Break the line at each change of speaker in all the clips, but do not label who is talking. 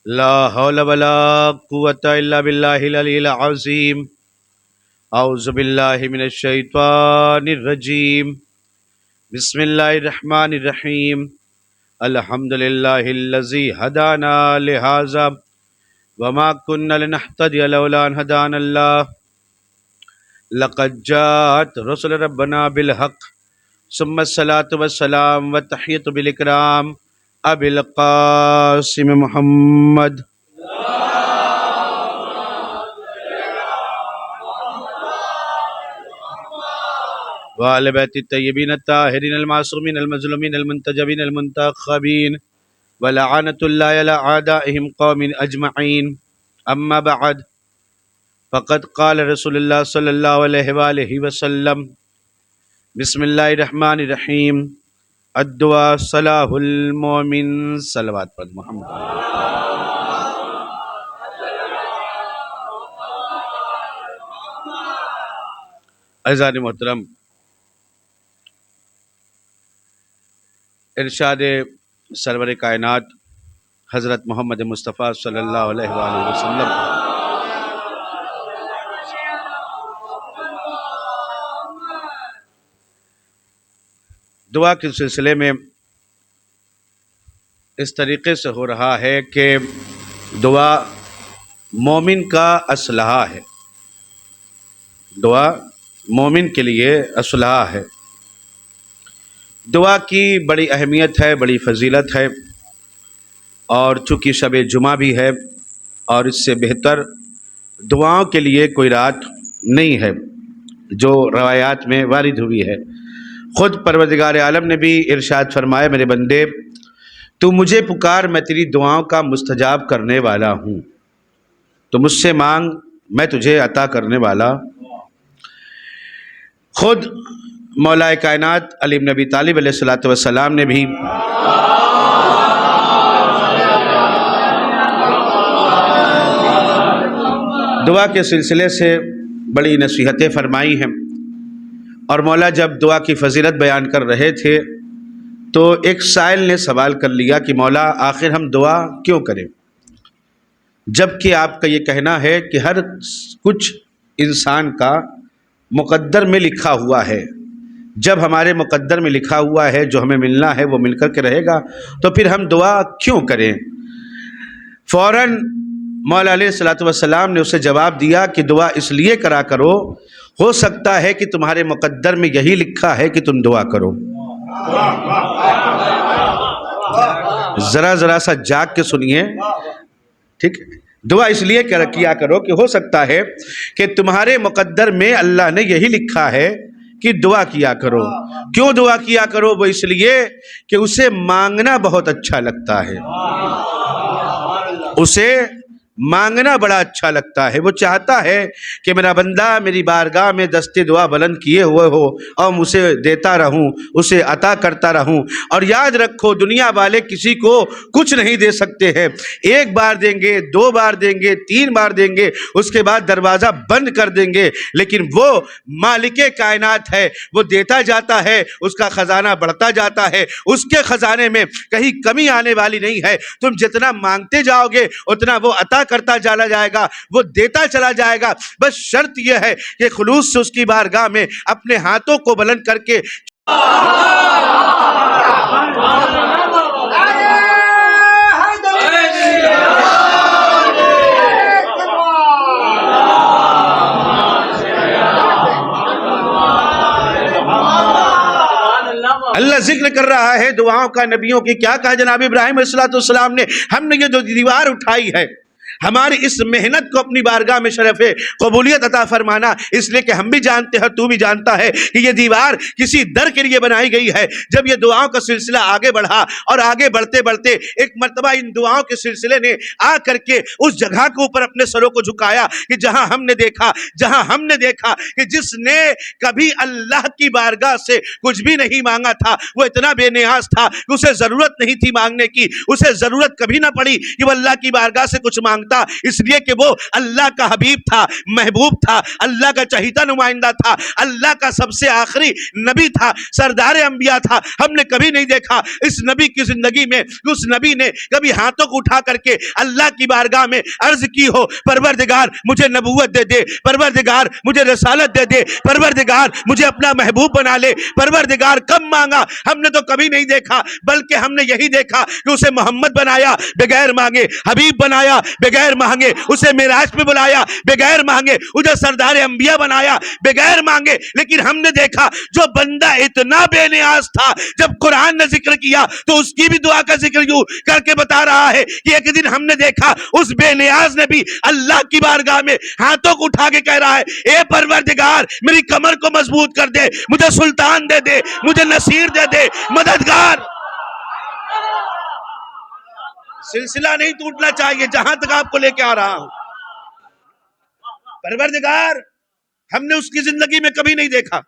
لا حول ولا قوة إلا بالله العلي العظيم. أعوذ بالله من الشيطان الرجيم. بسم الله الرحمن الرحيم. الحمد لله الذي هدانا لهذا وما كنا لنهتدي لولا أن هدانا الله. لقد جاءت رسل ربنا بالحق ثم الصلاة والسلام والتحية بالإكرام أبي القاسم محمد وآل بیت الطیبین الطاہرین المعصومین المظلومین المنتجبین المنتخبین ولعنۃ اللہ علی اعدائهم قوم اجمعین. اما بعد فقد قال رسول اللہ صلی اللہ علیہ وآلہ وسلم بسم اللہ الرحمن الرحیم الدعاء صلاح المؤمن. صلوات پر محمد. عزیزان محترم، ارشاد سرور کائنات حضرت محمد مصطفیٰ صلی اللہ علیہ وآلہ وسلم دعا کے سلسلے میں اس طریقے سے ہو رہا ہے کہ دعا مومن کا اسلحہ ہے. دعا مومن کے لیے اسلحہ ہے. دعا کی بڑی اہمیت ہے، بڑی فضیلت ہے، اور چونکہ شب جمعہ بھی ہے اور اس سے بہتر دعاؤں کے لیے کوئی رات نہیں ہے جو روایات میں وارد ہوئی ہے. خود پروردگار عالم نے بھی ارشاد فرمایا، میرے بندے تو مجھے پکار، میں تیری دعاؤں کا مستجاب کرنے والا ہوں، تو مجھ سے مانگ، میں تجھے عطا کرنے والا. خود مولا کائنات علی بن ابی طالب علیہ الصلوۃ والسلام نے بھی دعا کے سلسلے سے بڑی نصیحتیں فرمائی ہیں. اور مولا جب دعا کی فضیلت بیان کر رہے تھے تو ایک سائل نے سوال کر لیا کہ مولا آخر ہم دعا کیوں کریں، جبکہ آپ کا یہ کہنا ہے کہ ہر کچھ انسان کا مقدر میں لکھا ہوا ہے. جب ہمارے مقدر میں لکھا ہوا ہے جو ہمیں ملنا ہے وہ مل کر کے رہے گا، تو پھر ہم دعا کیوں کریں؟ فوراً مولا علیہ الصلوۃ والسلام نے اسے جواب دیا کہ دعا اس لیے کرا کرو، ہو سکتا ہے کہ تمہارے مقدر میں یہی لکھا ہے کہ تم دعا کرو. ذرا سا جاگ کے سنیے، ٹھیک ہے؟ دعا اس لیے کیا کرو کہ ہو سکتا ہے کہ تمہارے مقدر میں اللہ نے یہی لکھا ہے کہ دعا کیا کرو. کیوں دعا کیا کرو؟ وہ اس لیے کہ اسے مانگنا بہت اچھا لگتا ہے. اسے مانگنا بڑا اچھا لگتا ہے. وہ چاہتا ہے کہ میرا بندہ میری بارگاہ میں دست دعا بلند کیے ہوئے ہو اور اسے دیتا رہوں، اسے عطا کرتا رہوں. اور یاد رکھو، دنیا والے کسی کو کچھ نہیں دے سکتے ہیں. ایک بار دیں گے، دو بار دیں گے، تین بار دیں گے، اس کے بعد دروازہ بند کر دیں گے. لیکن وہ مالک کائنات ہے، وہ دیتا جاتا ہے، اس کا خزانہ بڑھتا جاتا ہے، اس کے خزانے میں کہیں کمی آنے والی نہیں ہے. تم جتنا مانگتے جاؤ گے اتنا وہ عطا کرتا چلا جائے گا، وہ دیتا چلا جائے گا. بس شرط یہ ہے کہ خلوص سے اس کی بارگاہ میں اپنے ہاتھوں کو بلند کر کے اللہ ذکر کر رہا ہے دعاؤں کا نبیوں کی. کیا کہا جناب ابراہیم علیہ السلام نے؟ ہم نے یہ جو دیوار اٹھائی ہے، ہماری اس محنت کو اپنی بارگاہ میں شرف قبولیت عطا فرمانا، اس لیے کہ ہم بھی جانتے ہیں، تو بھی جانتا ہے کہ یہ دیوار کسی در کے لیے بنائی گئی ہے. جب یہ دعاؤں کا سلسلہ آگے بڑھا اور آگے بڑھتے بڑھتے ایک مرتبہ ان دعاؤں کے سلسلے نے آ کر کے اس جگہ کے اوپر اپنے سروں کو جھکایا کہ جہاں ہم نے دیکھا کہ جس نے کبھی اللہ کی بارگاہ سے کچھ بھی نہیں مانگا تھا، وہ اتنا بے نیاز تھا کہ اسے ضرورت نہیں تھی مانگنے کی، اسے ضرورت کبھی نہ پڑی کہ وہ اللہ کی بارگاہ سے کچھ مانگتا مانتا اس لیے کہ وہ اللہ کا حبیب تھا، محبوب تھا، اللہ کا چہیتا نمائندہ تھا، اللہ کا سب سے آخری نبی تھا، سردار انبیاء تھا۔ ہم نے کبھی نہیں دیکھا اس نبی کی زندگی میں اس نبی نے کبھی ہاتھوں کو اٹھا کر کے اللہ کی بارگاہ میں عرض کی ہو پروردگار مجھے نبوت دے دے، پروردگار مجھے رسالت دے دے، پروردگار مجھے اپنا محبوب بنا لے، پروردگار کب مانگا ہم نے تو کبھی نہیں دیکھا، بلکہ ہم نے یہی دیکھا کہ اسے محمد بنایا بغیر مانگے، حبیب بنایا بغیر مانگے، اسے معراج پہ بلایا بغیر مانگے، اسے سردار انبیاء بنایا بغیر مانگے۔ لیکن ہم نے دیکھا جو بندہ اتنا بے نیاز تھا، جب قرآن نے ذکر کیا تو اس کی بھی دعا کا ذکر یوں کر کے بتا رہا ہے کہ ایک دن ہم نے دیکھا اس بے نیاز نے بھی اللہ کی بارگاہ میں ہاتھوں کو اٹھا کے کہہ رہا ہے اے پروردگار میری کمر کو مضبوط کر دے، مجھے سلطان دے دے، مجھے نصیر دے دے، مددگار۔ سلسلہ نہیں ٹوٹنا چاہیے جہاں تک آپ کو لے کے آ رہا ہوں۔ پروردگار ہم نے اس کی زندگی میں کبھی نہیں دیکھا،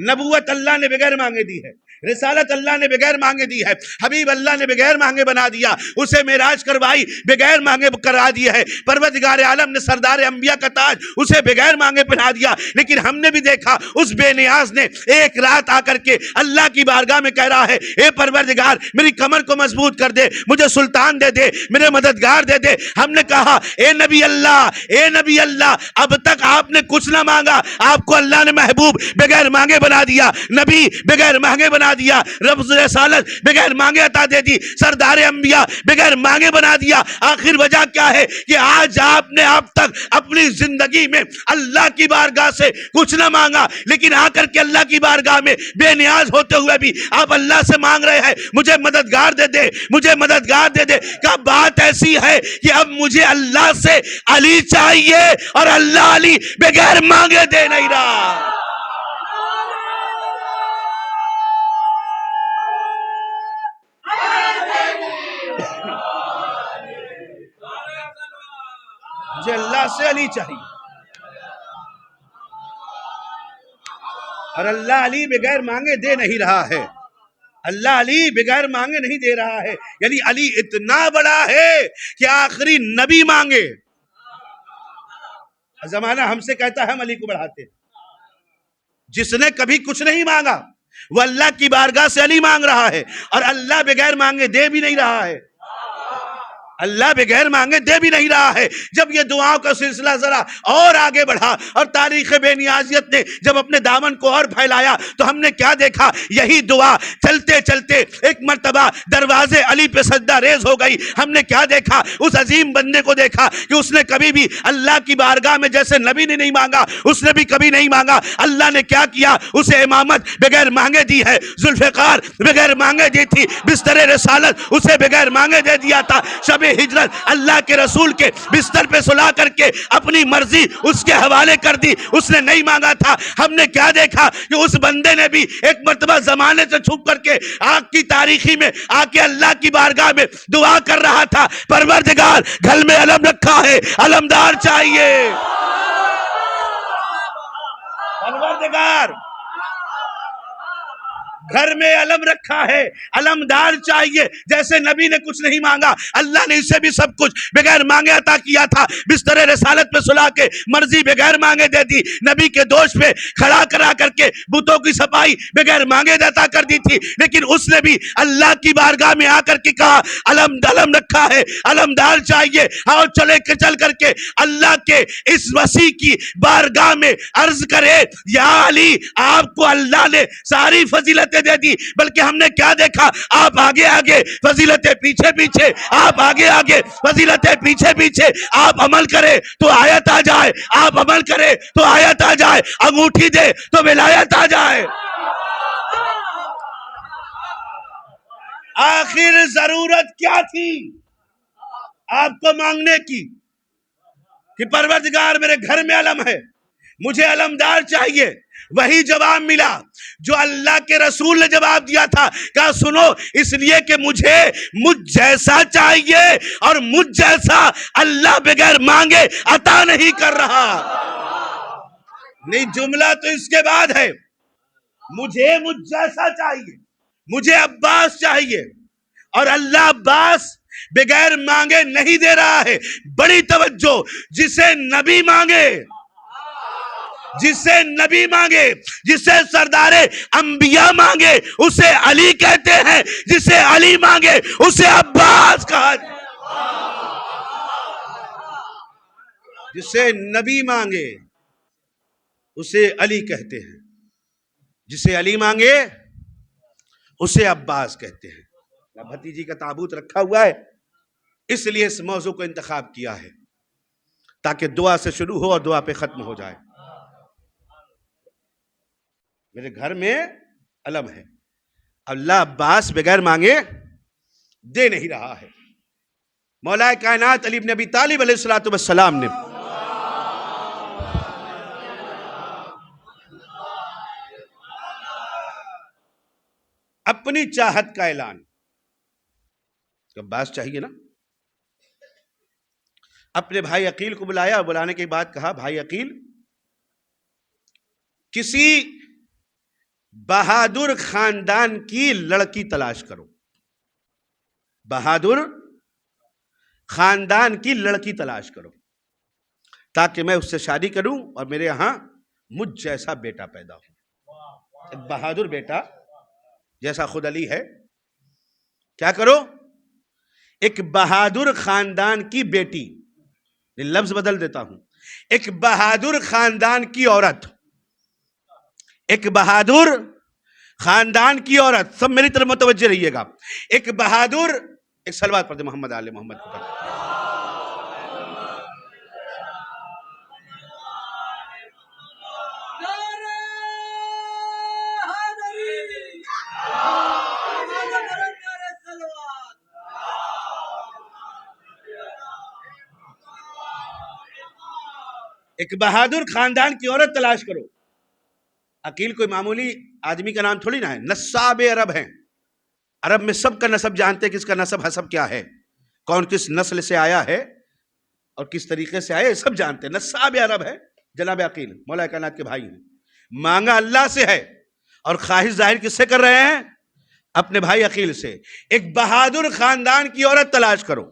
نبوت اللہ نے بغیر مانگے دی ہے، رسالت اللہ نے بغیر مانگے دی ہے، حبیب اللہ نے بغیر مانگے بنا دیا، اسے معراج کروائی بغیر مانگے کرا دیا ہے، پروردگار عالم نے سردار انبیاء کا تاج اسے بغیر مانگے پہنا دیا۔ لیکن ہم نے بھی دیکھا اس بے نیاز نے ایک رات آ کر کے اللہ کی بارگاہ میں کہہ رہا ہے اے پروردگار میری کمر کو مضبوط کر دے، مجھے سلطان دے دے، میرے مددگار دے دے۔ ہم نے کہا اے نبی اللہ، اے نبی اللہ، اب تک آپ نے کچھ نہ مانگا، آپ کو اللہ نے محبوب بغیر مانگے بنا دیا، نبی بغیر مانگے بنا دیا، رب رسالت بغیر مانگے عطا دے دی، سردار انبیاء بغیر مانگے بنا دیا۔ آخر وجہ کیا ہے کہ آج آپ نے اب تک اپنی زندگی میں اللہ کی بارگاہ سے کچھ نہ مانگا، لیکن آ کر کے اللہ کی بارگاہ میں بے نیاز ہوتے ہوئے بھی آپ اللہ سے مانگ رہے ہیں مجھے مددگار دے دے، مجھے مددگار دے دے۔ کیا بات ایسی ہے کہ اب مجھے اللہ سے علی چاہیے اور اللہ علی بغیر مانگے دے نہیں رہا۔ مجھے اللہ سے علی چاہیے اور اللہ علی بغیر مانگے دے نہیں رہا ہے، اللہ علی بغیر مانگے نہیں دے رہا ہے، یعنی علی اتنا بڑا ہے کہ آخری نبی مانگے۔ زمانہ ہم سے کہتا ہے ہم علی کو بڑھاتے ہیں، جس نے کبھی کچھ نہیں مانگا وہ اللہ کی بارگاہ سے علی مانگ رہا ہے، اور اللہ بغیر مانگے دے بھی نہیں رہا ہے، اللہ بغیر مانگے دے بھی نہیں رہا ہے۔ جب یہ دعاؤں کا سلسلہ ذرا اور آگے بڑھا اور تاریخ بے نیازیت نے جب اپنے دامن کو اور پھیلایا تو ہم نے کیا دیکھا، یہی دعا چلتے چلتے ایک مرتبہ دروازے علی پہ سجدہ ریز ہو گئی۔ ہم نے کیا دیکھا، اس عظیم بندے کو دیکھا کہ اس نے کبھی بھی اللہ کی بارگاہ میں جیسے نبی نے نہیں مانگا اس نے بھی کبھی نہیں مانگا۔ اللہ نے کیا کیا، اسے امامت بغیر مانگے دی ہے، ذوالفقار بغیر مانگے دی تھی، بستر رسالت اسے بغیر مانگے دے دیا تھا، شب ہجرت اللہ کے رسول کے بستر پہ سلا کر کے اپنی مرضی اس کے حوالے کر دی، اس نے نہیں مانگا تھا۔ ہم نے کیا دیکھا کہ اس بندے نے بھی ایک مرتبہ زمانے سے چھپ کر کے آگ کی تاریخی میں آ کے اللہ کی بارگاہ میں دعا کر رہا تھا، پروردگار گھر میں علم رکھا ہے، علمدار چاہیے، پروردگار گھر میں علم رکھا ہے، علمدار چاہیے۔ جیسے نبی نے کچھ نہیں مانگا، اللہ نے اسے بھی سب کچھ بغیر مانگے عطا کیا تھا، بستر رسالت پہ سلا کے مرضی بغیر مانگے دے دی، نبی کے دوش پہ کھڑا کرا کر کے بتوں کی صفائی بغیر مانگے عطا کر دی تھی، لیکن اس نے بھی اللہ کی بارگاہ میں آ کر کے کہا علم رکھا ہے، علمدار چاہیے۔ اور چل کر کے اللہ کے اس وسیع کی بارگاہ میں عرض کرے یا علی آپ کو اللہ نے ساری فضیلتیں دے دی، بلکہ ہم نے کیا دیکھا، آپ آگے آگے فضیلتیں پیچھے پیچھے، آپ آگے آگے فضیلتیں پیچھے پیچھے، آپ عمل کرے تو آیت آ جائے، آپ عمل کرے تو آیت آ جائے، انگوٹھی دے تو ولایت آ جائے۔ آخر ضرورت کیا تھی آپ کو مانگنے کی کہ پروردگار میرے گھر میں علم ہے، مجھے علمدار چاہیے۔ وہی جواب ملا جو اللہ کے رسول نے جواب دیا تھا، کہا سنو اس لیے کہ مجھ جیسا چاہیے اور مجھ جیسا اللہ بغیر مانگے عطا نہیں کر رہا۔ نہیں، جملہ تو اس کے بعد ہے، مجھ جیسا چاہیے، مجھے عباس چاہیے، اور اللہ عباس بغیر مانگے نہیں دے رہا ہے. بڑی توجہ. جسے نبی مانگے، جسے نبی مانگے، جسے سردار انبیاء مانگے اسے علی کہتے ہیں. جسے علی مانگے اسے عباس کہا. جسے نبی مانگے اسے علی کہتے ہیں، جسے علی مانگے اسے عباس کہتے ہیں. بھتیجی کا تابوت رکھا ہوا ہے، اس لیے اس موضوع کو انتخاب کیا ہے تاکہ دعا سے شروع ہو اور دعا پہ ختم ہو جائے. میرے گھر میں علم ہے، اللہ عباس بغیر مانگے دے نہیں رہا ہے. مولا کائنات علی بن ابی طالب علیہ السلام نے اپنی چاہت کا اعلان، عباس چاہیے نا، اپنے بھائی عقیل کو بلایا. بلانے کے بعد کہا بھائی عقیل کسی بہادر خاندان کی لڑکی تلاش کرو. بہادر خاندان کی لڑکی تلاش کرو تاکہ میں اس سے شادی کروں اور میرے یہاں مجھ جیسا بیٹا پیدا ہو. ایک بہادر بیٹا جیسا خود علی ہے. کیا کرو؟ ایک بہادر خاندان کی بیٹی، لفظ بدل دیتا ہوں، ایک بہادر خاندان کی عورت، ایک بہادر خاندان کی عورت. سب میری طرف متوجہ رہیے گا. ایک بہادر، ایک صلوات پڑھتے محمد آل محمد کو پڑھتے. ایک بہادر خاندان کی عورت تلاش کرو. عقیل کوئی معمولی آدمی کا نام تھوڑی نہ ہے، نساب عرب ہیں. عرب میں سب کا نسب جانتے ہیں، کس کا نسب حسب کیا ہے، کون کس نسل سے آیا ہے اور کس طریقے سے آئے، سب جانتے ہیں. نساب عرب ہے جناب عقیل، مولا کائنات کے بھائی ہیں. مانگا اللہ سے ہے اور خواہش ظاہر کس سے کر رہے ہیں؟ اپنے بھائی عقیل سے. ایک بہادر خاندان کی عورت تلاش کرو،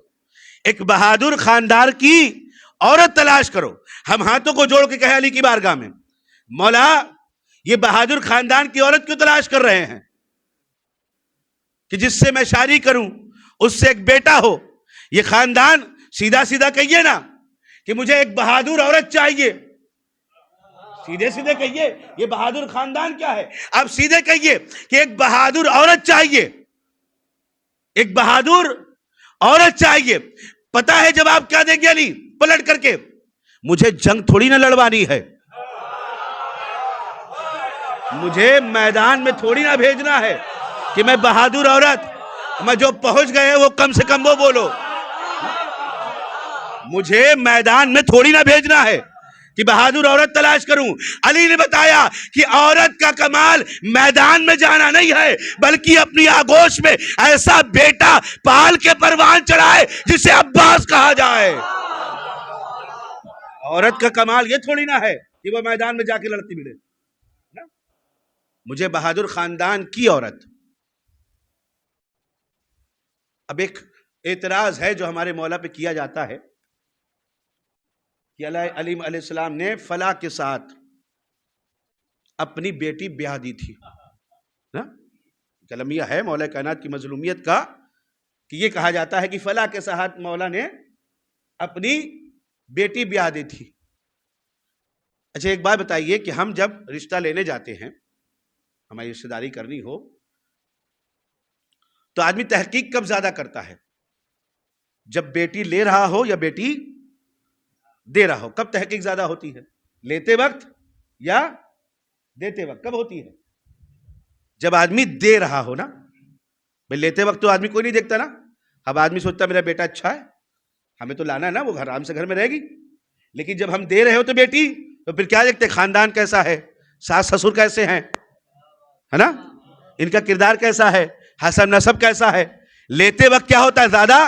ایک بہادر خاندان کی عورت تلاش کرو. ہم ہاتھوں کو جوڑ کے کہے علی کی بارگاہ میں، مولا یہ بہادر خاندان کی عورت کیوں تلاش کر رہے ہیں؟ کہ جس سے میں شادی کروں اس سے ایک بیٹا ہو. یہ خاندان سیدھا سیدھا کہیے نا کہ مجھے ایک بہادر عورت چاہیے. سیدھے سیدھے کہیے یہ بہادر خاندان کیا ہے. اب سیدھے کہیے کہ ایک بہادر عورت چاہیے، ایک بہادر عورت چاہیے. پتا ہے جب آپ کیا دیں گے علی پلٹ کر کے؟ مجھے جنگ تھوڑی نہ لڑوانی ہے، مجھے میدان میں تھوڑی نہ بھیجنا ہے کہ میں بہادر عورت، میں جو پہنچ گئے وہ کم سے کم وہ بولو. مجھے میدان میں تھوڑی نہ بھیجنا ہے کہ بہادر عورت تلاش کروں. علی نے بتایا کہ عورت کا کمال میدان میں جانا نہیں ہے بلکہ اپنی آگوش میں ایسا بیٹا پال کے پروان چڑھائے جسے عباس کہا جائے. عورت کا کمال یہ تھوڑی نہ ہے کہ وہ میدان میں جا کے لڑتی ملے. مجھے بہادر خاندان کی عورت. اب ایک اعتراض ہے جو ہمارے مولا پہ کیا جاتا ہے کہ علی علیہ السلام نے فلاں کے ساتھ اپنی بیٹی بیاہ دی تھی. کلمیہ ہے مولا کائنات کی مظلومیت کا کہ یہ کہا جاتا ہے کہ فلاں کے ساتھ مولا نے اپنی بیٹی بیاہ دی تھی. اچھا ایک بات بتائیے کہ ہم جب رشتہ لینے جاتے ہیں، ہماری رشتہ داری کرنی ہو تو آدمی تحقیق کب زیادہ کرتا ہے؟ جب بیٹی لے رہا ہو یا بیٹی دے رہا ہو. کب تحقیق زیادہ ہوتی ہے؟ لیتے وقت یا دیتے وقت؟ کب ہوتی ہے؟ جب آدمی دے رہا ہو نا. بھائی لیتے وقت تو آدمی کوئی نہیں دیکھتا نا. اب آدمی سوچتا میرا بیٹا اچھا ہے، ہمیں تو لانا ہے نا، وہ آرام سے گھر میں رہے گی. لیکن جب ہم دے رہے ہو تو بیٹی، تو پھر کیا دیکھتے؟ خاندان کیسا ہے، ساس سسر کیسے ہیں، ہے نا، ان کا کردار کیسا ہے، حسب نسب کیسا ہے. لیتے وقت کیا ہوتا ہے؟ زیادہ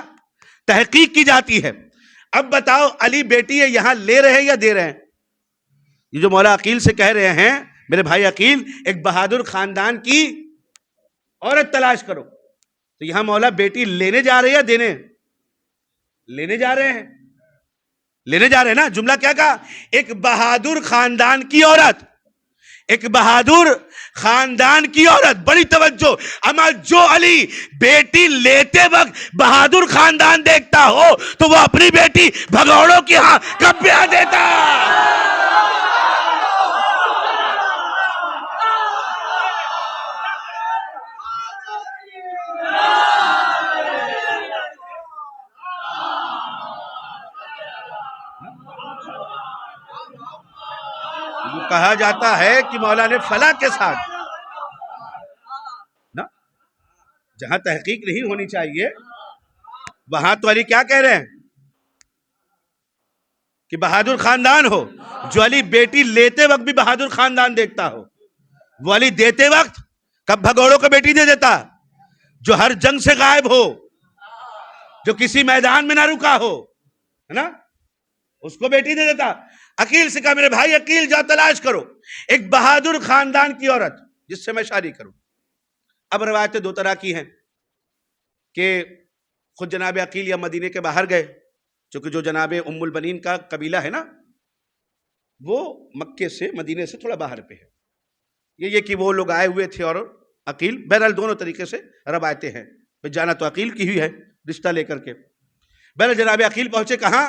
تحقیق کی جاتی ہے. اب بتاؤ علی بیٹی ہے، یہاں لے رہے ہیں یا دے رہے ہیں؟ یہ جو مولا عقیل سے کہہ رہے ہیں میرے بھائی عقیل ایک بہادر خاندان کی عورت تلاش کرو، تو یہاں مولا بیٹی لینے جا رہے ہیں یا دینے؟ لینے جا رہے ہیں، لینے جا رہے ہیں نا. جملہ کیا کہا؟ ایک بہادر خاندان کی عورت، ایک بہادر خاندان کی عورت. بڑی توجہ. اما جو علی بیٹی لیتے وقت بہادر خاندان دیکھتا ہو تو وہ اپنی بیٹی بھگوڑوں کی ہاں کب بیاہ دیتا؟ کہا جاتا ہے کہ مولا نے فلاں کے ساتھ نا، جہاں تحقیق نہیں ہونی چاہیے وہاں تو علی کیا کہہ رہے ہیں کہ بہادر خاندان ہو. جو علی بیٹی لیتے وقت بھی بہادر خاندان دیکھتا ہو، وہ علی دیتے وقت کب بھگوڑوں کو بیٹی دے دیتا؟ جو ہر جنگ سے غائب ہو، جو کسی میدان میں نہ رکا ہو، ہے نا، اس کو بیٹی دے دیتا. عقیل سے کہا میرے بھائی عقیل جا تلاش کرو ایک بہادر خاندان کی عورت جس سے میں شادی کروں. اب روایتیں دو طرح کی ہیں کہ خود جناب عقیل یا مدینے کے باہر گئے، چونکہ جو جناب ام البنین کا قبیلہ ہے نا وہ مکے سے مدینے سے تھوڑا باہر پہ ہے. یہ کہ وہ لوگ آئے ہوئے تھے اور عقیل، بہرحال دونوں طریقے سے روایتیں ہیں. جانا تو عقیل کی ہوئی ہے رشتہ لے کر کے. بہرحال جناب عقیل پہنچے کہاں؟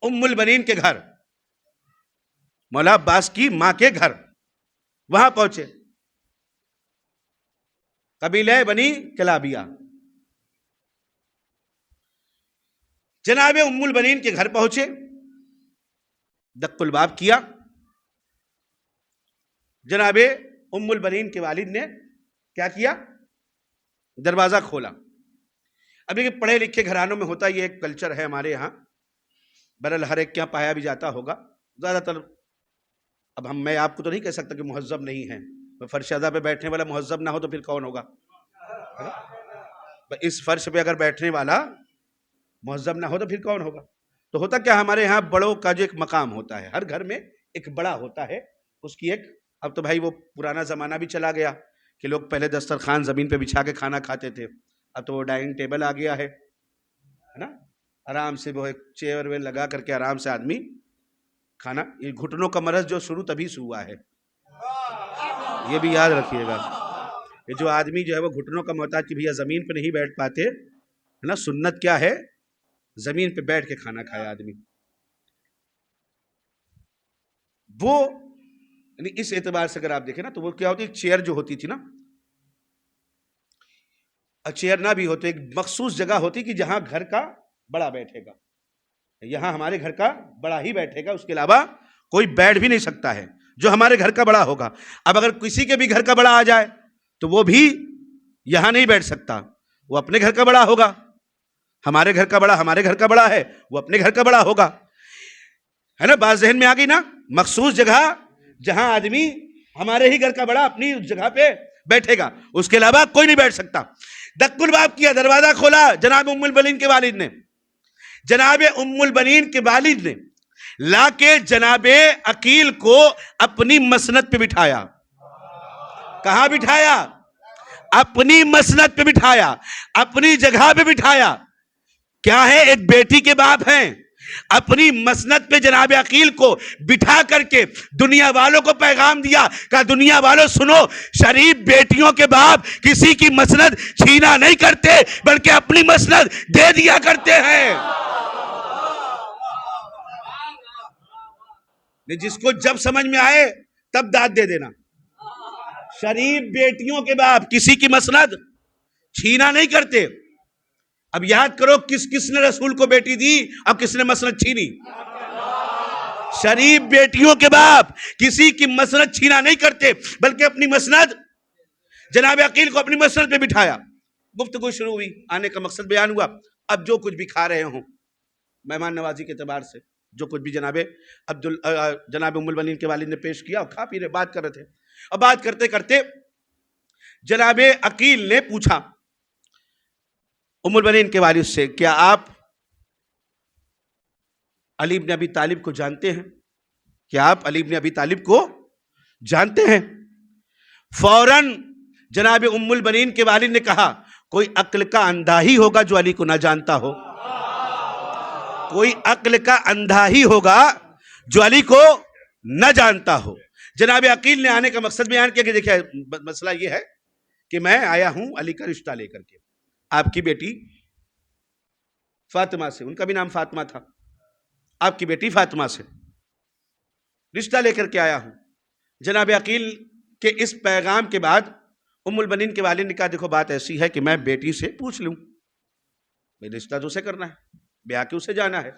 ام البنین کے گھر، مولا عباس کی ماں کے گھر. وہاں پہنچے، قبیلہ بنی کلابیہ. جناب ام البنین کے گھر پہنچے، دق الباب کیا. جناب ام البنین کے والد نے کیا کیا؟ دروازہ کھولا. اب یہ پڑھے لکھے گھرانوں میں ہوتا یہ ایک کلچر ہے ہمارے یہاں، بہرحال ہر ایک کیا پایا بھی جاتا ہوگا زیادہ تر. اب میں آپ کو تو نہیں کہہ سکتا کہ مہذب نہیں ہے. فرشادہ پہ بیٹھنے والا مہذب نہ ہو تو پھر کون ہوگا؟ اس فرش پہ اگر بیٹھنے والا مہذب نہ ہو تو پھر کون ہوگا؟ تو ہوتا کیا ہمارے ہاں بڑوں کا جو ایک مقام ہوتا ہے، ہر گھر میں ایک بڑا ہوتا ہے، اس کی ایک. اب تو بھائی وہ پرانا زمانہ بھی چلا گیا کہ لوگ پہلے دسترخوان زمین پہ بچھا کے کھانا کھاتے تھے. اب تو وہ ڈائننگ ٹیبل آ گیا ہے نا، آرام سے وہ ایک چیئر ویئر لگا کر کے آرام سے آدمی کھانا. یہ گھٹنوں کا مرض جو شروع تبھی سے ہوا ہے، یہ بھی یاد رکھیے گا. یہ جو آدمی جو ہے وہ گھٹنوں کا محتاج کہ بھیا زمین پہ نہیں بیٹھ پاتے ہے نا، سنت کیا ہے؟ زمین پہ بیٹھ کے کھانا کھایا آدمی. وہ اس اعتبار سے اگر آپ دیکھیں نا تو وہ کیا ہوتی ہے، چیئر جو ہوتی تھی نا، چیئر نہ بھی ہوتے، ایک مخصوص جگہ ہوتی کہ جہاں گھر کا بڑا بیٹھے گا. یہاں ہمارے گھر کا بڑا ہی بیٹھے گا، اس کے علاوہ کوئی بیٹھ بھی نہیں سکتا ہے جو ہمارے گھر کا بڑا ہوگا. اب اگر کسی کے بھی گھر کا بڑا آ جائے تو وہ بھی یہاں نہیں بیٹھ سکتا، وہ اپنے گھر کا بڑا ہوگا. ہمارے گھر کا بڑا ہمارے گھر کا بڑا ہے، وہ اپنے گھر کا بڑا ہوگا، ہے نا. بات ذہن میں آ گئی نا؟ مخصوص جگہ جہاں آدمی ہمارے ہی گھر کا بڑا اپنی جگہ پہ بیٹھے گا، اس کے علاوہ کوئی نہیں بیٹھ سکتا. دق الباب کیا، دروازہ کھولا. جناب ام البنین کے والد نے، جناب ام البنین کے والد نے لا کے جناب عقیل کو اپنی مسند پہ بٹھایا. کہاں بٹھایا؟ اپنی مسند پہ بٹھایا، اپنی جگہ پہ بٹھایا. کیا ہے؟ ایک بیٹی کے باپ ہیں، اپنی مسند پہ جناب عقیل کو بٹھا کر کے دنیا والوں کو پیغام دیا. کہا دنیا والوں سنو، شریف بیٹیوں کے باپ کسی کی مسند چھینا نہیں کرتے بلکہ اپنی مسند دے دیا کرتے ہیں. جس کو جب سمجھ میں آئے تب داد دے دینا. شریف بیٹیوں کے باپ کسی کی مسند چھینا نہیں کرتے. اب یاد کرو کس کس نے رسول کو بیٹی دی، اب کس نے مسند چھینی؟ شریف بیٹیوں کے باپ کسی کی مسند چھینا نہیں کرتے بلکہ اپنی مسند، جناب عقیل کو اپنی مسند پہ بٹھایا. گفتگو شروع ہوئی، آنے کا مقصد بیان ہوا. اب جو کچھ بھی کھا رہے ہوں مہمان نوازی کے اعتبار سے، جو کچھ بھی جناب ام البنین کے والد نے پیش کیا، اور کھا پی رہے، بات کر رہے تھے. اور بات کرتے کرتے جناب عقیل نے پوچھا ام البنین کے والد سے، کیا آپ علی بن ابی طالب کو جانتے ہیں؟ کیا آپ علی بن ابی طالب کو جانتے ہیں؟ فوراً جناب ام البنین کے والد نے کہا، کوئی عقل کا اندھا ہی ہوگا جو علی کو نہ جانتا ہو. کوئی عقل کا اندھا ہی ہوگا جو علی کو نہ جانتا ہو. جناب عقیل نے آنے کا مقصد بیان کیا کہ دیکھیں مسئلہ یہ ہے کہ میں آیا ہوں علی کا رشتہ لے کر کے آپ کی بیٹی فاطمہ سے، ان کا بھی نام فاطمہ تھا، آپ کی بیٹی فاطمہ سے رشتہ لے کر کے آیا ہوں. جناب عقیل کے اس پیغام کے بعد ام البنین کے والد نے کہا دیکھو بات ایسی ہے کہ میں بیٹی سے پوچھ لوں، میرے رشتہ تو اسے کرنا ہے، بیاہ کے اسے جانا ہے.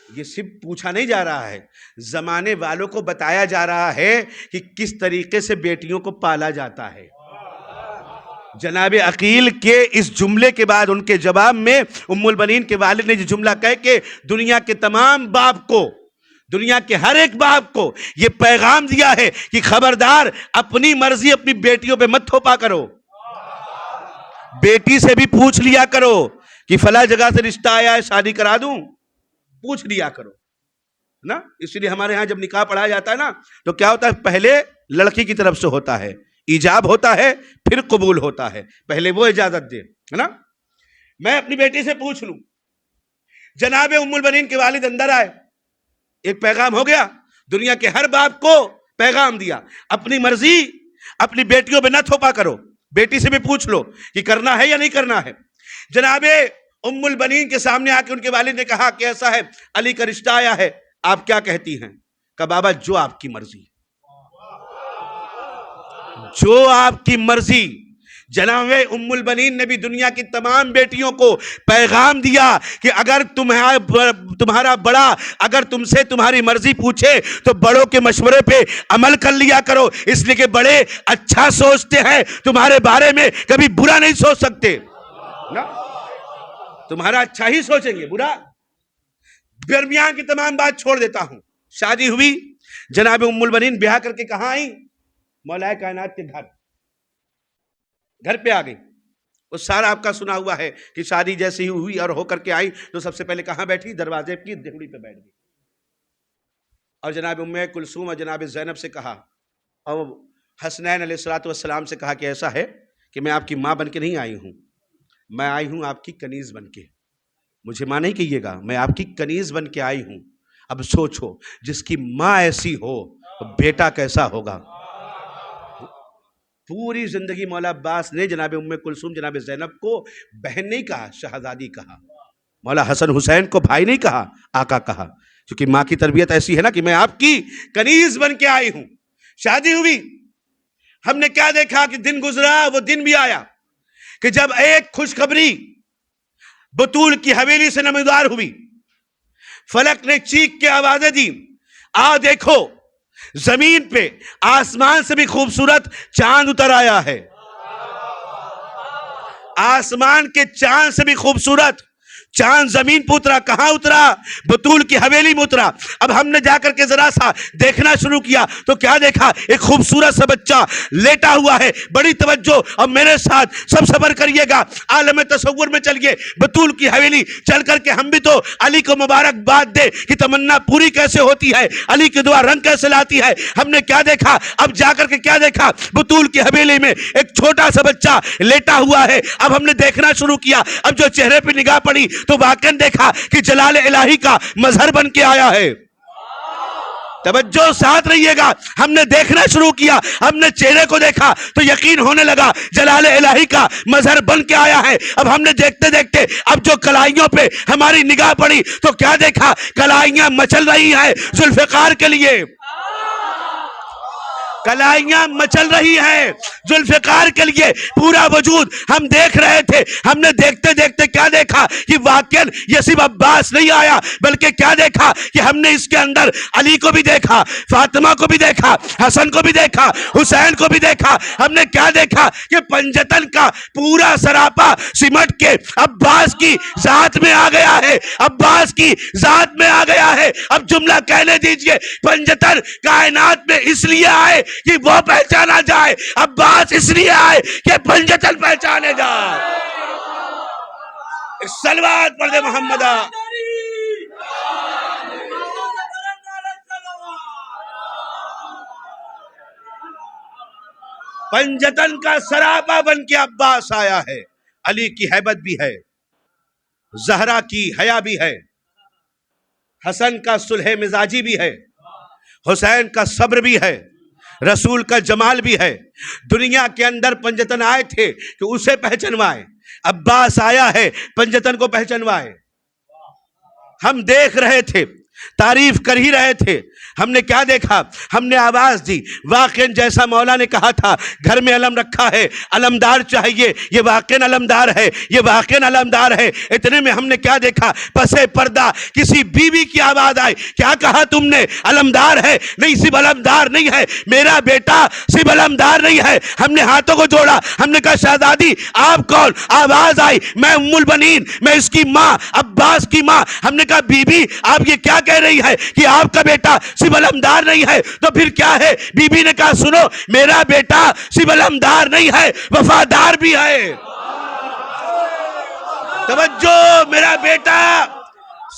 یہ صرف پوچھا نہیں جا رہا ہے، زمانے والوں کو بتایا جا رہا ہے کہ کس طریقے سے بیٹیوں کو پالا جاتا ہے. جناب عقیل کے اس جملے کے بعد ان کے جواب میں ام البنین کے والد نے یہ جملہ کہہ کے دنیا کے تمام باپ کو، دنیا کے ہر ایک باپ کو یہ پیغام دیا ہے کہ خبردار اپنی مرضی اپنی بیٹیوں پہ مت تھوپا کرو. بیٹی سے بھی پوچھ لیا کرو کہ فلاں جگہ سے رشتہ آیا ہے شادی کرا دوں، پوچھ لیا کرو نا. اس لیے ہمارے ہاں جب نکاح پڑھایا جاتا ہے نا تو کیا ہوتا ہے، پہلے لڑکی کی طرف سے ہوتا ہے، ایجاب ہوتا ہے، پھر قبول ہوتا ہے، پہلے وہ اجازت دے ہے نا. میں اپنی بیٹی سے پوچھ لوں. جناب ام البنین کے والد اندر آئے، ایک پیغام ہو گیا، دنیا کے ہر باپ کو پیغام دیا، اپنی مرضی اپنی بیٹیوں پہ نہ تھوپا کرو، بیٹی سے بھی پوچھ لو کہ کرنا ہے یا نہیں کرنا ہے. جناب ام البنین کے سامنے آ کے ان کے والد نے کہا کہ ایسا ہے علی کا رشتہ آیا ہے، آپ کیا کہتی ہیں؟ کہا بابا جو آپ کی مرضی، جو آپ کی مرضی. جناب ام البنین نے بھی دنیا کی تمام بیٹیوں کو پیغام دیا کہ اگر تمہارا بڑا اگر تم سے تمہاری مرضی پوچھے تو بڑوں کے مشورے پہ عمل کر لیا کرو، اس لیے کہ بڑے اچھا سوچتے ہیں، تمہارے بارے میں کبھی برا نہیں سوچ سکتے نا، تمہارا اچھا ہی سوچیں گے، برا. درمیان کی تمام بات چھوڑ دیتا ہوں. شادی ہوئی، جناب ام البنین بیاہ کر کے کہاں آئیں؟ مولا کائنات کے گھر پہ آ گئی. وہ سارا آپ کا سنا ہوا ہے کہ شادی جیسی ہی ہوئی اور ہو کر کے آئی تو سب سے پہلے کہاں بیٹھی؟ دروازے کی دہڑی پہ بیٹھ گئی اور جناب ام کلثوم اور جناب زینب سے کہا اور حسنین علیہ السلام سے کہا کہ ایسا ہے کہ میں آپ کی ماں بن کے نہیں آئی ہوں، میں آئی ہوں آپ کی کنیز بن کے. مجھے ماں نہیں کہیے گا، میں آپ کی کنیز بن کے آئی ہوں. اب سوچو جس کی ماں ایسی ہو بیٹا کیسا ہوگا. پوری زندگی مولا عباس نے جناب ام کلثوم جناب زینب کو بہن نہیں کہا، شہزادی کہا. مولا حسن حسین کو بھائی نہیں کہا، آقا کہا، کیونکہ ماں کی تربیت ایسی ہے نا کہ میں آپ کی کنیز بن کے آئی ہوں. شادی ہوئی، ہم نے کیا دیکھا کہ دن گزرا، وہ دن بھی آیا کہ جب ایک خوشخبری بطول کی حویلی سے نمودار ہوئی. فلک نے چیخ کے آوازیں دی، آ دیکھو زمین پہ آسمان سے بھی خوبصورت چاند اتر آیا ہے. آسمان کے چاند سے بھی خوبصورت چاند زمین پہ اترا. کہاں اترا؟ بطول کی حویلی میں اترا. اب ہم نے جا کر کے ذرا سا دیکھنا شروع کیا تو کیا دیکھا؟ ایک خوبصورت سا بچہ لیٹا ہوا ہے. بڑی توجہ اور میرے ساتھ سب صبر کریے گا، عالم تصور میں چلیے. بطول کی حویلی چل کر کے ہم بھی تو علی کو مبارک باد دے کہ تمنا پوری کیسے ہوتی ہے، علی کی دعا رنگ کیسے لاتی ہے. ہم نے کیا دیکھا؟ اب جا کر کے کیا دیکھا؟ بطول کی حویلی میں ایک چھوٹا سا بچہ لیٹا ہوا ہے. اب ہم نے دیکھنا شروع کیا. اب جو چہرے پہ نگاہ پڑی تو واقعاً دیکھا کہ جلال الہی کا مظہر بن کے آیا ہے. توجہ ساتھ رہیے گا. ہم نے دیکھنا شروع کیا، ہم نے چہرے کو دیکھا تو یقین ہونے لگا جلال الہی کا مظہر بن کے آیا ہے. اب ہم نے دیکھتے دیکھتے اب جو کلائیوں پہ ہماری نگاہ پڑی تو کیا دیکھا؟ کلائیاں مچل رہی ہیں ذوالفقار کے لیے. کلائیاں مچل رہی ہیں ذوالفقار کے لیے. پورا وجود ہم دیکھ رہے تھے. ہم نے دیکھتے دیکھتے کیا دیکھا کہ واقعاً یہ صرف عباس نہیں آیا، بلکہ کیا دیکھا کہ ہم نے اس کے اندر علی کو بھی دیکھا، فاطمہ کو بھی دیکھا، حسن کو بھی دیکھا، حسین کو بھی دیکھا. ہم نے کیا دیکھا کہ پنجتن کا پورا سراپا سمٹ کے عباس کی ذات میں آ گیا ہے، عباس کی ذات میں آ گیا ہے. اب جملہ کہنے دیجئے، پنجتن کائنات میں اس لیے آئے کہ وہ پہچانا جائے، عباس اس لیے آئے کہ پنجتن پہچانے جائے. صلوات پڑھ دے محمدہ. پنجتن کا سراپا بن کے عباس آیا ہے. علی کی ہیبت بھی ہے، زہرا کی حیا بھی ہے، حسن کا صلح مزاجی بھی ہے، حسین کا صبر بھی ہے، رسول کا جمال بھی ہے۔ دنیا کے اندر پنجتن آئے تھے کہ اسے پہچنوائے، عباس آیا ہے پنجتن کو پہچنوائے۔ ہم دیکھ رہے تھے، تعریف کر ہی رہے تھے، ہم نے کیا دیکھا؟ ہم نے آواز دی، واقعاً جیسا مولا نے کہا تھا گھر میں علم رکھا ہے، علمدار چاہیے، یہ واقعاً علمدار ہے، یہ واقعاً علمدار ہے۔ اتنے میں ہم نے کیا دیکھا؟ پسے پردہ کسی بیوی کی آواز آئی، کیا کہا تم نے؟ علمدار ہے؟ نہیں، صرف علمدار نہیں ہے میرا بیٹا، صرف علمدار نہیں ہے۔ ہم نے ہاتھوں کو جوڑا، ہم نے کہا شہزادی آپ کون؟ آواز آئی میں ام البنین، میں اس کی ماں، عباس کی ماں۔ ہم نے کہا بی بی آپ یہ کیا کہہ رہی ہے کہ آپ کا بیٹا صرف علمدار نہیں ہے تو پھر کیا ہے؟ بی بی نے کہا سنو، میرا بیٹا صرف علمدار نہیں ہے، وفادار بھی ہے۔ توجہ، میرا بیٹا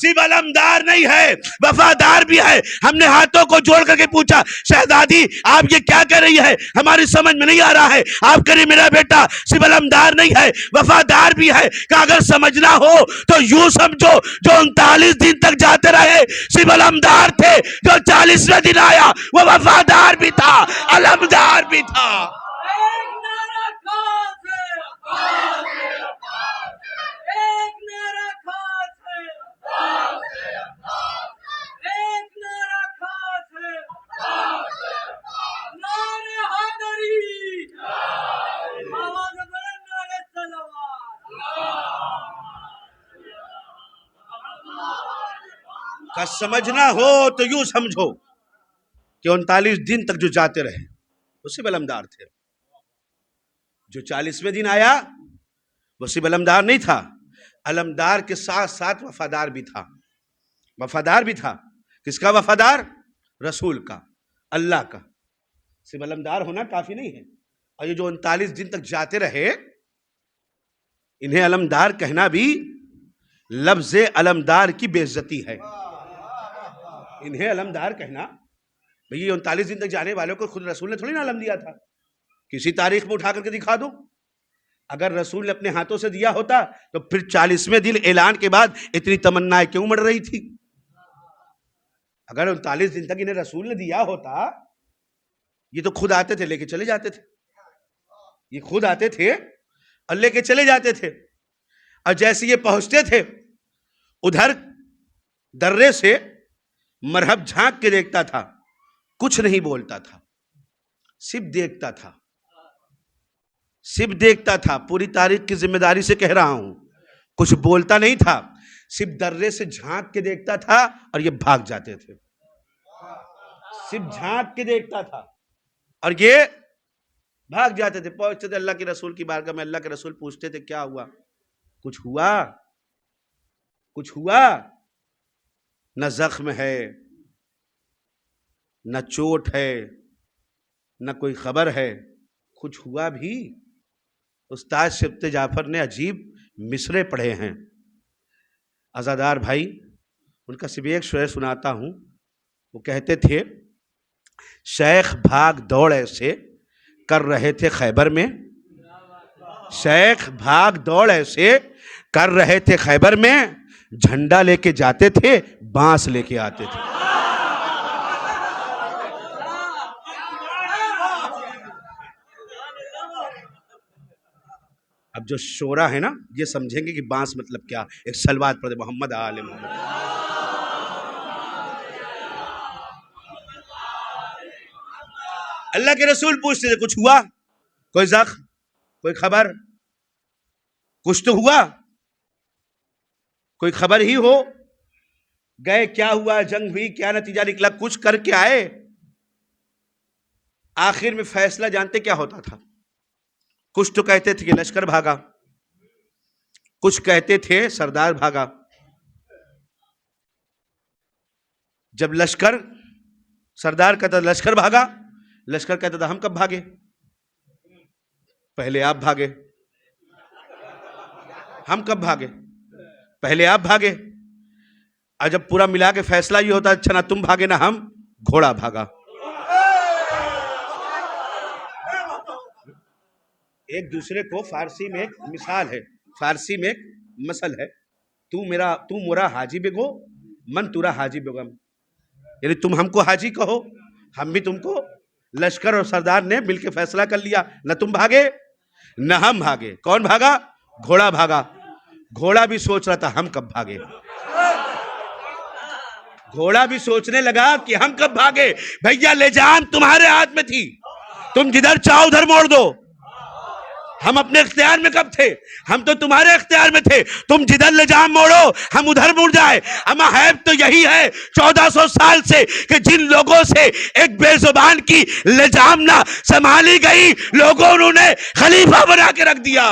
صرف علمدار نہیں ہے، وفادار بھی ہے۔ ہم نے ہاتھوں کو جوڑ کر کے پوچھا شہزادی آپ یہ کیا کہہ رہی ہے؟ ہماری سمجھ میں نہیں آ رہا ہے۔ آپ کہہ رہی میرا بیٹا صرف علمدار نہیں ہے، وفادار بھی ہے۔ کہ اگر سمجھنا ہو تو یوں سمجھو، جو 39 دن تک جاتے رہے صرف علمدار تھے، جو 40ویں دن آیا وہ وفادار بھی تھا، علمدار بھی تھا۔ کہ سمجھنا ہو تو یوں سمجھو کہ 39 دن تک جو جاتے رہے وہ صرف علمدار تھے، جو 40ویں دن آیا وہ صرف علمدار نہیں تھا، علمدار کے ساتھ ساتھ وفادار بھی تھا۔ وفادار بھی تھا، کس کا وفادار؟ رسول کا، اللہ کا۔ صرف علمدار ہونا کافی نہیں ہے، اور یہ جو 39 دن تک جاتے رہے انہیں علمدار کہنا بھی لفظ علمدار کی بے عزتی ہے۔ انہیں علمدار کہنا، بھئی 39 دن تک جانے والوں کو خود رسول نے تھوڑی نہ علم دیا تھا، کسی تاریخ میں اٹھا کر کے دکھا دو۔ اگر رسول نے اپنے ہاتھوں سے دیا ہوتا تو پھر 40ویں دن اعلان کے بعد اتنی تمنائیں کیوں مڑ رہی تھی؟ اگر 39 دن تک انہیں رسول نے دیا ہوتا، یہ تو خود آتے تھے لے کے چلے جاتے تھے، یہ خود آتے تھے اور لے کے چلے جاتے تھے۔ اور جیسے یہ پہنچتے تھے ادھر درے سے مرحب جھانک کے دیکھتا تھا، کچھ نہیں بولتا تھا، صرف دیکھتا تھا، صرف دیکھتا تھا۔ پوری تاریخ کی ذمہ داری سے کہہ رہا ہوں، کچھ بولتا نہیں تھا، صرف درے سے جھانک کے دیکھتا تھا اور یہ بھاگ جاتے تھے۔ صرف جھانک کے دیکھتا تھا اور یہ بھاگ جاتے تھے۔ پہنچتے تھے اللہ کے رسول کی بارگاہ میں، اللہ کے رسول پوچھتے تھے کیا ہوا؟ کچھ ہوا؟ کچھ ہوا؟ نہ زخم ہے، نہ چوٹ ہے، نہ کوئی خبر ہے، کچھ ہوا بھی؟ استاد شبت جعفر نے عجیب مصرے پڑھے ہیں، عزادار بھائی، ان کا صرف ایک شعر سناتا ہوں۔ وہ کہتے تھے شیخ بھاگ دوڑ ایسے کر رہے تھے خیبر میں، شیخ بھاگ دوڑ ایسے کر رہے تھے خیبر میں، جھنڈا لے کے جاتے تھے بانس لے کے آتے تھے۔ اب جو شعرا ہے نا یہ سمجھیں گے کہ بانس مطلب کیا۔ ایک صلوات پڑھ دے محمد آل محمد۔ اللہ کے رسول پوچھتے تھے کچھ ہوا؟ کوئی زخم، کوئی خبر؟ کچھ تو ہوا، کوئی خبر ہی ہو، گئے کیا ہوا، جنگ ہوئی، کیا نتیجہ نکلا، کچھ کر کے آئے۔ آخر میں فیصلہ جانتے کیا ہوتا تھا؟ کچھ تو کہتے تھے کہ لشکر بھاگا، کچھ کہتے تھے سردار بھاگا۔ جب لشکر، سردار کہتا تھا لشکر بھاگا، لشکر کہتا تھا ہم کب بھاگے؟ پہلے آپ بھاگے۔ ہم کب بھاگے؟ پہلے آپ بھاگے۔ اور جب پورا ملا کے فیصلہ یہ ہوتا اچھا نہ تم بھاگے نہ ہم، گھوڑا بھاگا۔ ایک دوسرے کو فارسی میں ایک مثال ہے، فارسی میں ایک مثل ہے، تو مورا حاجی بگو من تورا حاجی بیگم، یعنی تم ہم کو حاجی کہو، ہم بھی تم کو۔ لشکر اور سردار نے مل کے فیصلہ کر لیا، نہ تم بھاگے نہ ہم بھاگے۔ کون بھاگا؟ گھوڑا بھاگا۔ گھوڑا بھی سوچ رہا تھا ہم کب بھاگے، گھوڑا بھی سوچنے لگا کہ ہم کب بھاگے۔ بھیا لجام تمہارے ہاتھ میں تھی، تم جدھر چاہو ادھر موڑ دو۔ ہم اپنے اختیار میں کب تھے؟ ہم تو تمہارے اختیار میں تھے، تم جدھر لجام موڑو ہم ادھر مڑ جائے۔ اما حیب تو یہی ہے 1400 سال سے کہ جن لوگوں سے ایک بے زبان کی لجام نہ سنبھالی گئی، لوگوں نے خلیفہ بنا کے رکھ دیا۔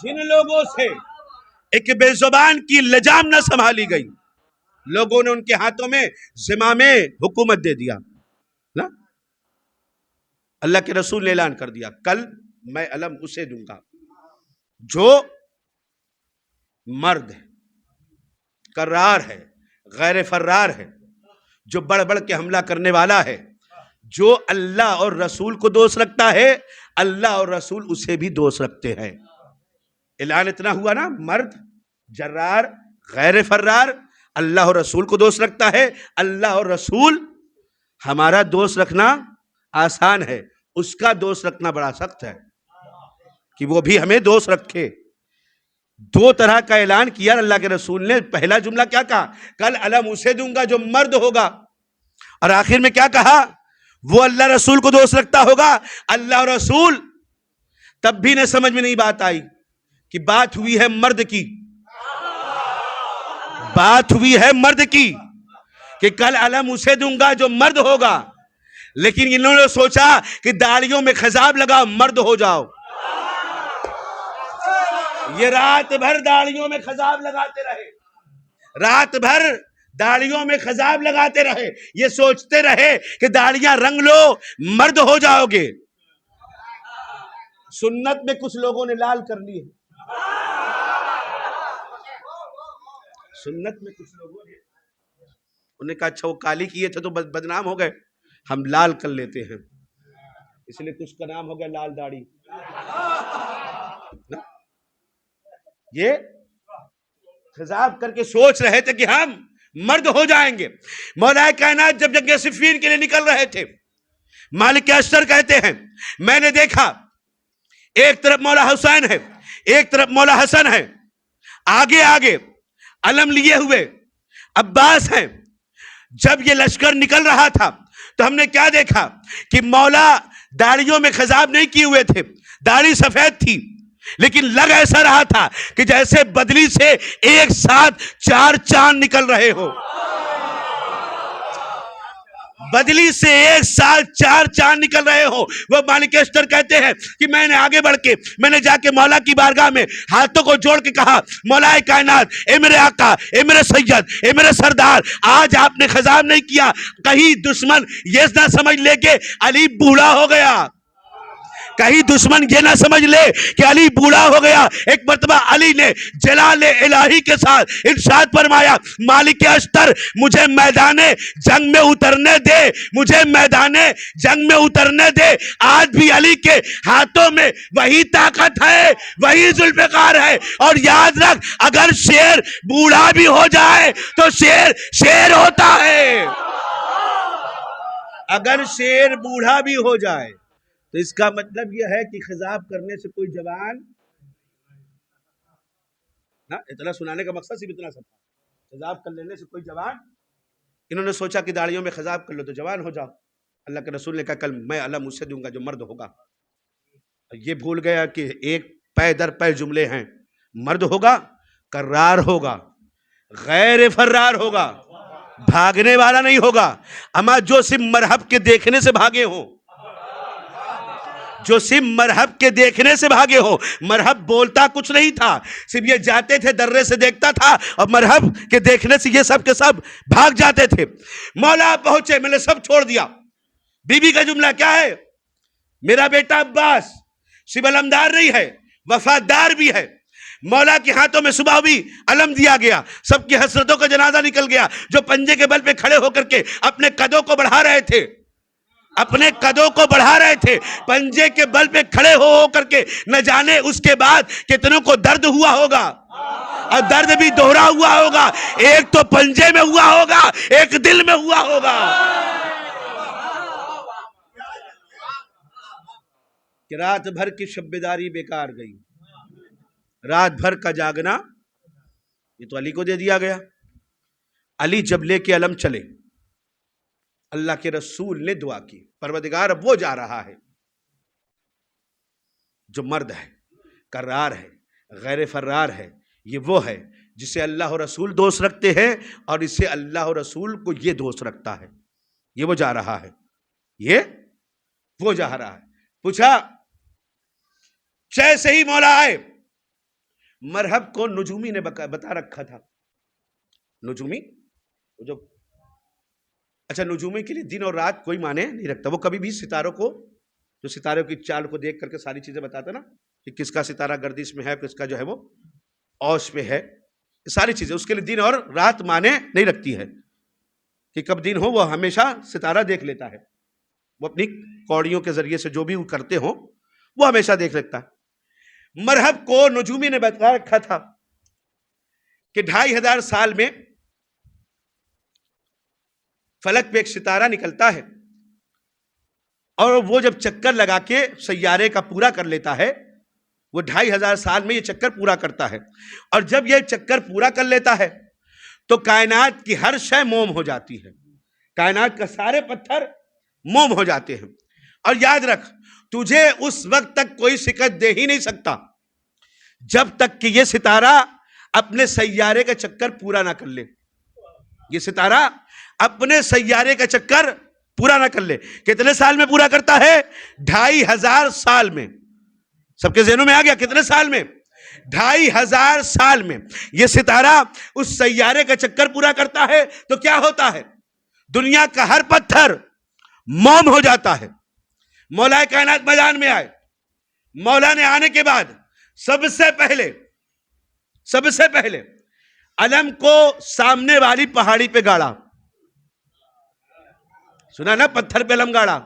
جن لوگوں سے ایک بے زبان کی لجام نہ سنبھالی گئی، لوگوں نے ان کے ہاتھوں میں زمام حکومت دے دیا نا۔ اللہ کے رسول نے اعلان کر دیا، کل میں علم اسے دوں گا جو مرد ہے، کرار ہے، غیر فرار ہے، جو بڑھ بڑھ کے حملہ کرنے والا ہے، جو اللہ اور رسول کو دوست رکھتا ہے، اللہ اور رسول اسے بھی دوست رکھتے ہیں۔ اعلان اتنا ہوا نا، مرد جرار غیر فرار اللہ اور رسول کو دوست رکھتا ہے۔ اللہ اور رسول ہمارا دوست رکھنا آسان ہے، اس کا دوست رکھنا بڑا سخت ہے کہ وہ بھی ہمیں دوست رکھے۔ دو طرح کا اعلان کیا اللہ کے رسول نے۔ پہلا جملہ کیا کہا؟ کل علم اسے دوں گا جو مرد ہوگا، اور آخر میں کیا کہا؟ وہ اللہ رسول کو دوست رکھتا ہوگا۔ اللہ اور رسول تب بھی نہ سمجھ میں نہیں بات آئی کہ بات ہوئی ہے مرد کی، بات ہوئی ہے مرد کی کہ کل علم اسے دوں گا جو مرد ہوگا، لیکن انہوں نے سوچا کہ داڑھیوں میں خضاب لگاؤ مرد ہو جاؤ۔ یہ رات بھر داڑھیوں میں خضاب لگاتے رہے، رات بھر داڑھیوں میں خضاب لگاتے رہے، یہ سوچتے رہے کہ داڑھیاں رنگ لو مرد ہو جاؤ گے۔ سنت میں کچھ لوگوں نے لال کر لی ہے، سنت میں کچھ لوگوں نے انہوں نے کہا اچھا وہ کالی کیے تھے تو بدنام ہو گئے، ہم لال کر لیتے ہیں، اس لیے کچھ کا نام ہو گیا لال داڑھی۔ یہ خضاب کر کے سوچ رہے تھے کہ ہم مرد ہو جائیں گے۔ مولا کائنات جب جنگ صفین کے لیے نکل رہے تھے، مالک اشتر کہتے ہیں میں نے دیکھا ایک طرف مولا حسین ہے، ایک طرف مولا حسن ہے، آگے آگے علم لیے ہوئے عباس ہیں۔ جب یہ لشکر نکل رہا تھا تو ہم نے کیا دیکھا کہ مولا داڑھیوں میں خضاب نہیں کیے ہوئے تھے، داڑھی سفید تھی، لیکن لگ ایسا رہا تھا کہ جیسے بدلی سے ایک ساتھ 4 چاند نکل رہے ہو، بدلی سے ایک ساتھ 4 چاند نکل رہے ہو۔ وہ مالک اشتر کہتے ہیں کہ میں نے آگے بڑھ کے میں نے جا کے مولا کی بارگاہ میں ہاتھوں کو جوڑ کے کہا مولا کائنات، اے میرے آقا، اے میرے سید، اے میرے سردار، آج آپ نے خضاب نہیں کیا، کہیں دشمن یہ نہ سمجھ لے کہ علی بوڑھا ہو گیا، کہیں دشمن یہ نہ سمجھ لے کہ علی بوڑھا ہو گیا۔ ایک مرتبہ علی نے جلال الہی کے ساتھ ارشاد فرمایا مالک اشتر مجھے میدان جنگ میں اترنے دے، مجھے میدان جنگ میں اترنے دے۔ آج بھی علی کے ہاتھوں میں وہی طاقت ہے، وہی ذوالفقار ہے، اور یاد رکھ اگر شیر بوڑھا بھی ہو جائے تو شیر شیر ہوتا ہے، اگر شیر بوڑھا بھی ہو جائے تو اس کا مطلب یہ ہے کہ خضاب کرنے سے کوئی جوان نا، اتنا سنانے کا مقصد صرف اتنا سب تھا، خضاب کر لینے سے کوئی جوان۔ انہوں نے سوچا کہ داڑھیوں میں خضاب کر لو تو جوان ہو جاؤ۔ اللہ کے رسول نے کہا کل میں علم اسے دوں گا جو مرد ہوگا۔ یہ بھول گیا کہ ایک پے در پے جملے ہیں، مرد ہوگا، کرار ہوگا، غیر فرار ہوگا، بھاگنے والا نہیں ہوگا۔ اما جو صرف مرحب کے دیکھنے سے بھاگے ہوں، جو صرف مرحب کے دیکھنے سے بھاگے ہو، مرحب بولتا کچھ نہیں تھا، صرف یہ جاتے تھے درے سے دیکھتا تھا اور مرحب کے دیکھنے سے یہ سب کے سب بھاگ جاتے تھے۔ مولا پہنچے، میں نے سب چھوڑ دیا۔ بی بی کا جملہ کیا ہے؟ میرا بیٹا عباس صرف علمدار نہیں ہے، وفادار بھی ہے۔ مولا کے ہاتھوں میں صبح بھی علم دیا گیا، سب کی حسرتوں کا جنازہ نکل گیا، جو پنجے کے بل پہ کھڑے ہو کر کے اپنے قدوں کو بڑھا رہے تھے۔ اپنے قدوں کو بڑھا رہے تھے، پنجے کے بل پہ کھڑے ہو کر کے، نہ جانے اس کے بعد کتنوں کو درد ہوا ہوگا، اور درد بھی دوہرا ہوا ہوگا، ایک تو پنجے میں ہوا ہوگا، ایک دل میں ہوا ہوگا، کہ رات بھر کی شب بیداری بیکار گئی، رات بھر کا جاگنا یہ تو علی کو دے دیا گیا۔ علی جب لے کے علم چلے، اللہ کے رسول نے دعا کی، پروردگار اب وہ جا رہا ہے جو مرد ہے، کرار ہے، غیر فرار ہے، یہ وہ ہے جسے اللہ و رسول دوست رکھتے ہیں، اور اسے اللہ و رسول کو یہ دوست رکھتا ہے، یہ وہ جا رہا ہے، یہ وہ جا رہا ہے۔ پوچھا جیسے ہی مولا آئے، مرحب کو نجومی نے بتا رکھا تھا، نجومی جو، اچھا نجومی کے لیے دن اور رات کوئی معنی نہیں رکھتا، وہ کبھی بھی ستاروں کو، جو ستاروں کی چال کو دیکھ کر کے ساری چیزیں بتاتا نا، کہ کس کا ستارہ گردش میں ہے، کس کا جو ہے وہ اوش پہ ہے، ساری چیزیں اس کے لیے دن اور رات معنی نہیں رکھتی ہے، کہ کب دن ہو وہ ہمیشہ ستارہ دیکھ لیتا ہے، وہ اپنی کوڑیوں کے ذریعے سے جو بھی وہ کرتے ہوں وہ ہمیشہ دیکھ لیتا ہے۔ مرحب کو نجومی نے بتا رکھا تھا کہ 2500 سال میں فلک پہ ایک ستارہ نکلتا ہے، اور وہ جب چکر لگا کے سیارے کا پورا کر لیتا ہے، وہ 2500 سال میں یہ چکر پورا کرتا ہے، اور جب یہ چکر پورا کر لیتا ہے تو کائنات کی ہر شے موم ہو جاتی ہے، کائنات کا سارے پتھر موم ہو جاتے ہیں، اور یاد رکھ تجھے اس وقت تک کوئی شکست دے ہی نہیں سکتا جب تک کہ یہ ستارہ اپنے سیارے کا چکر پورا نہ کر لے، یہ ستارہ اپنے سیارے کا چکر پورا نہ کر لے۔ کتنے سال میں پورا کرتا ہے؟ 2500 سال میں۔ سب کے ذہنوں میں آ گیا کتنے سال میں؟ 2500 سال میں یہ ستارہ اس سیارے کا چکر پورا کرتا ہے، تو کیا ہوتا ہے؟ دنیا کا ہر پتھر موم ہو جاتا ہے۔ مولا کائنات میدان میں آئے، مولا نے آنے کے بعد سب سے پہلے علم کو سامنے والی پہاڑی پہ گاڑا، سنا نا، پتھر پہ علم گاڑا،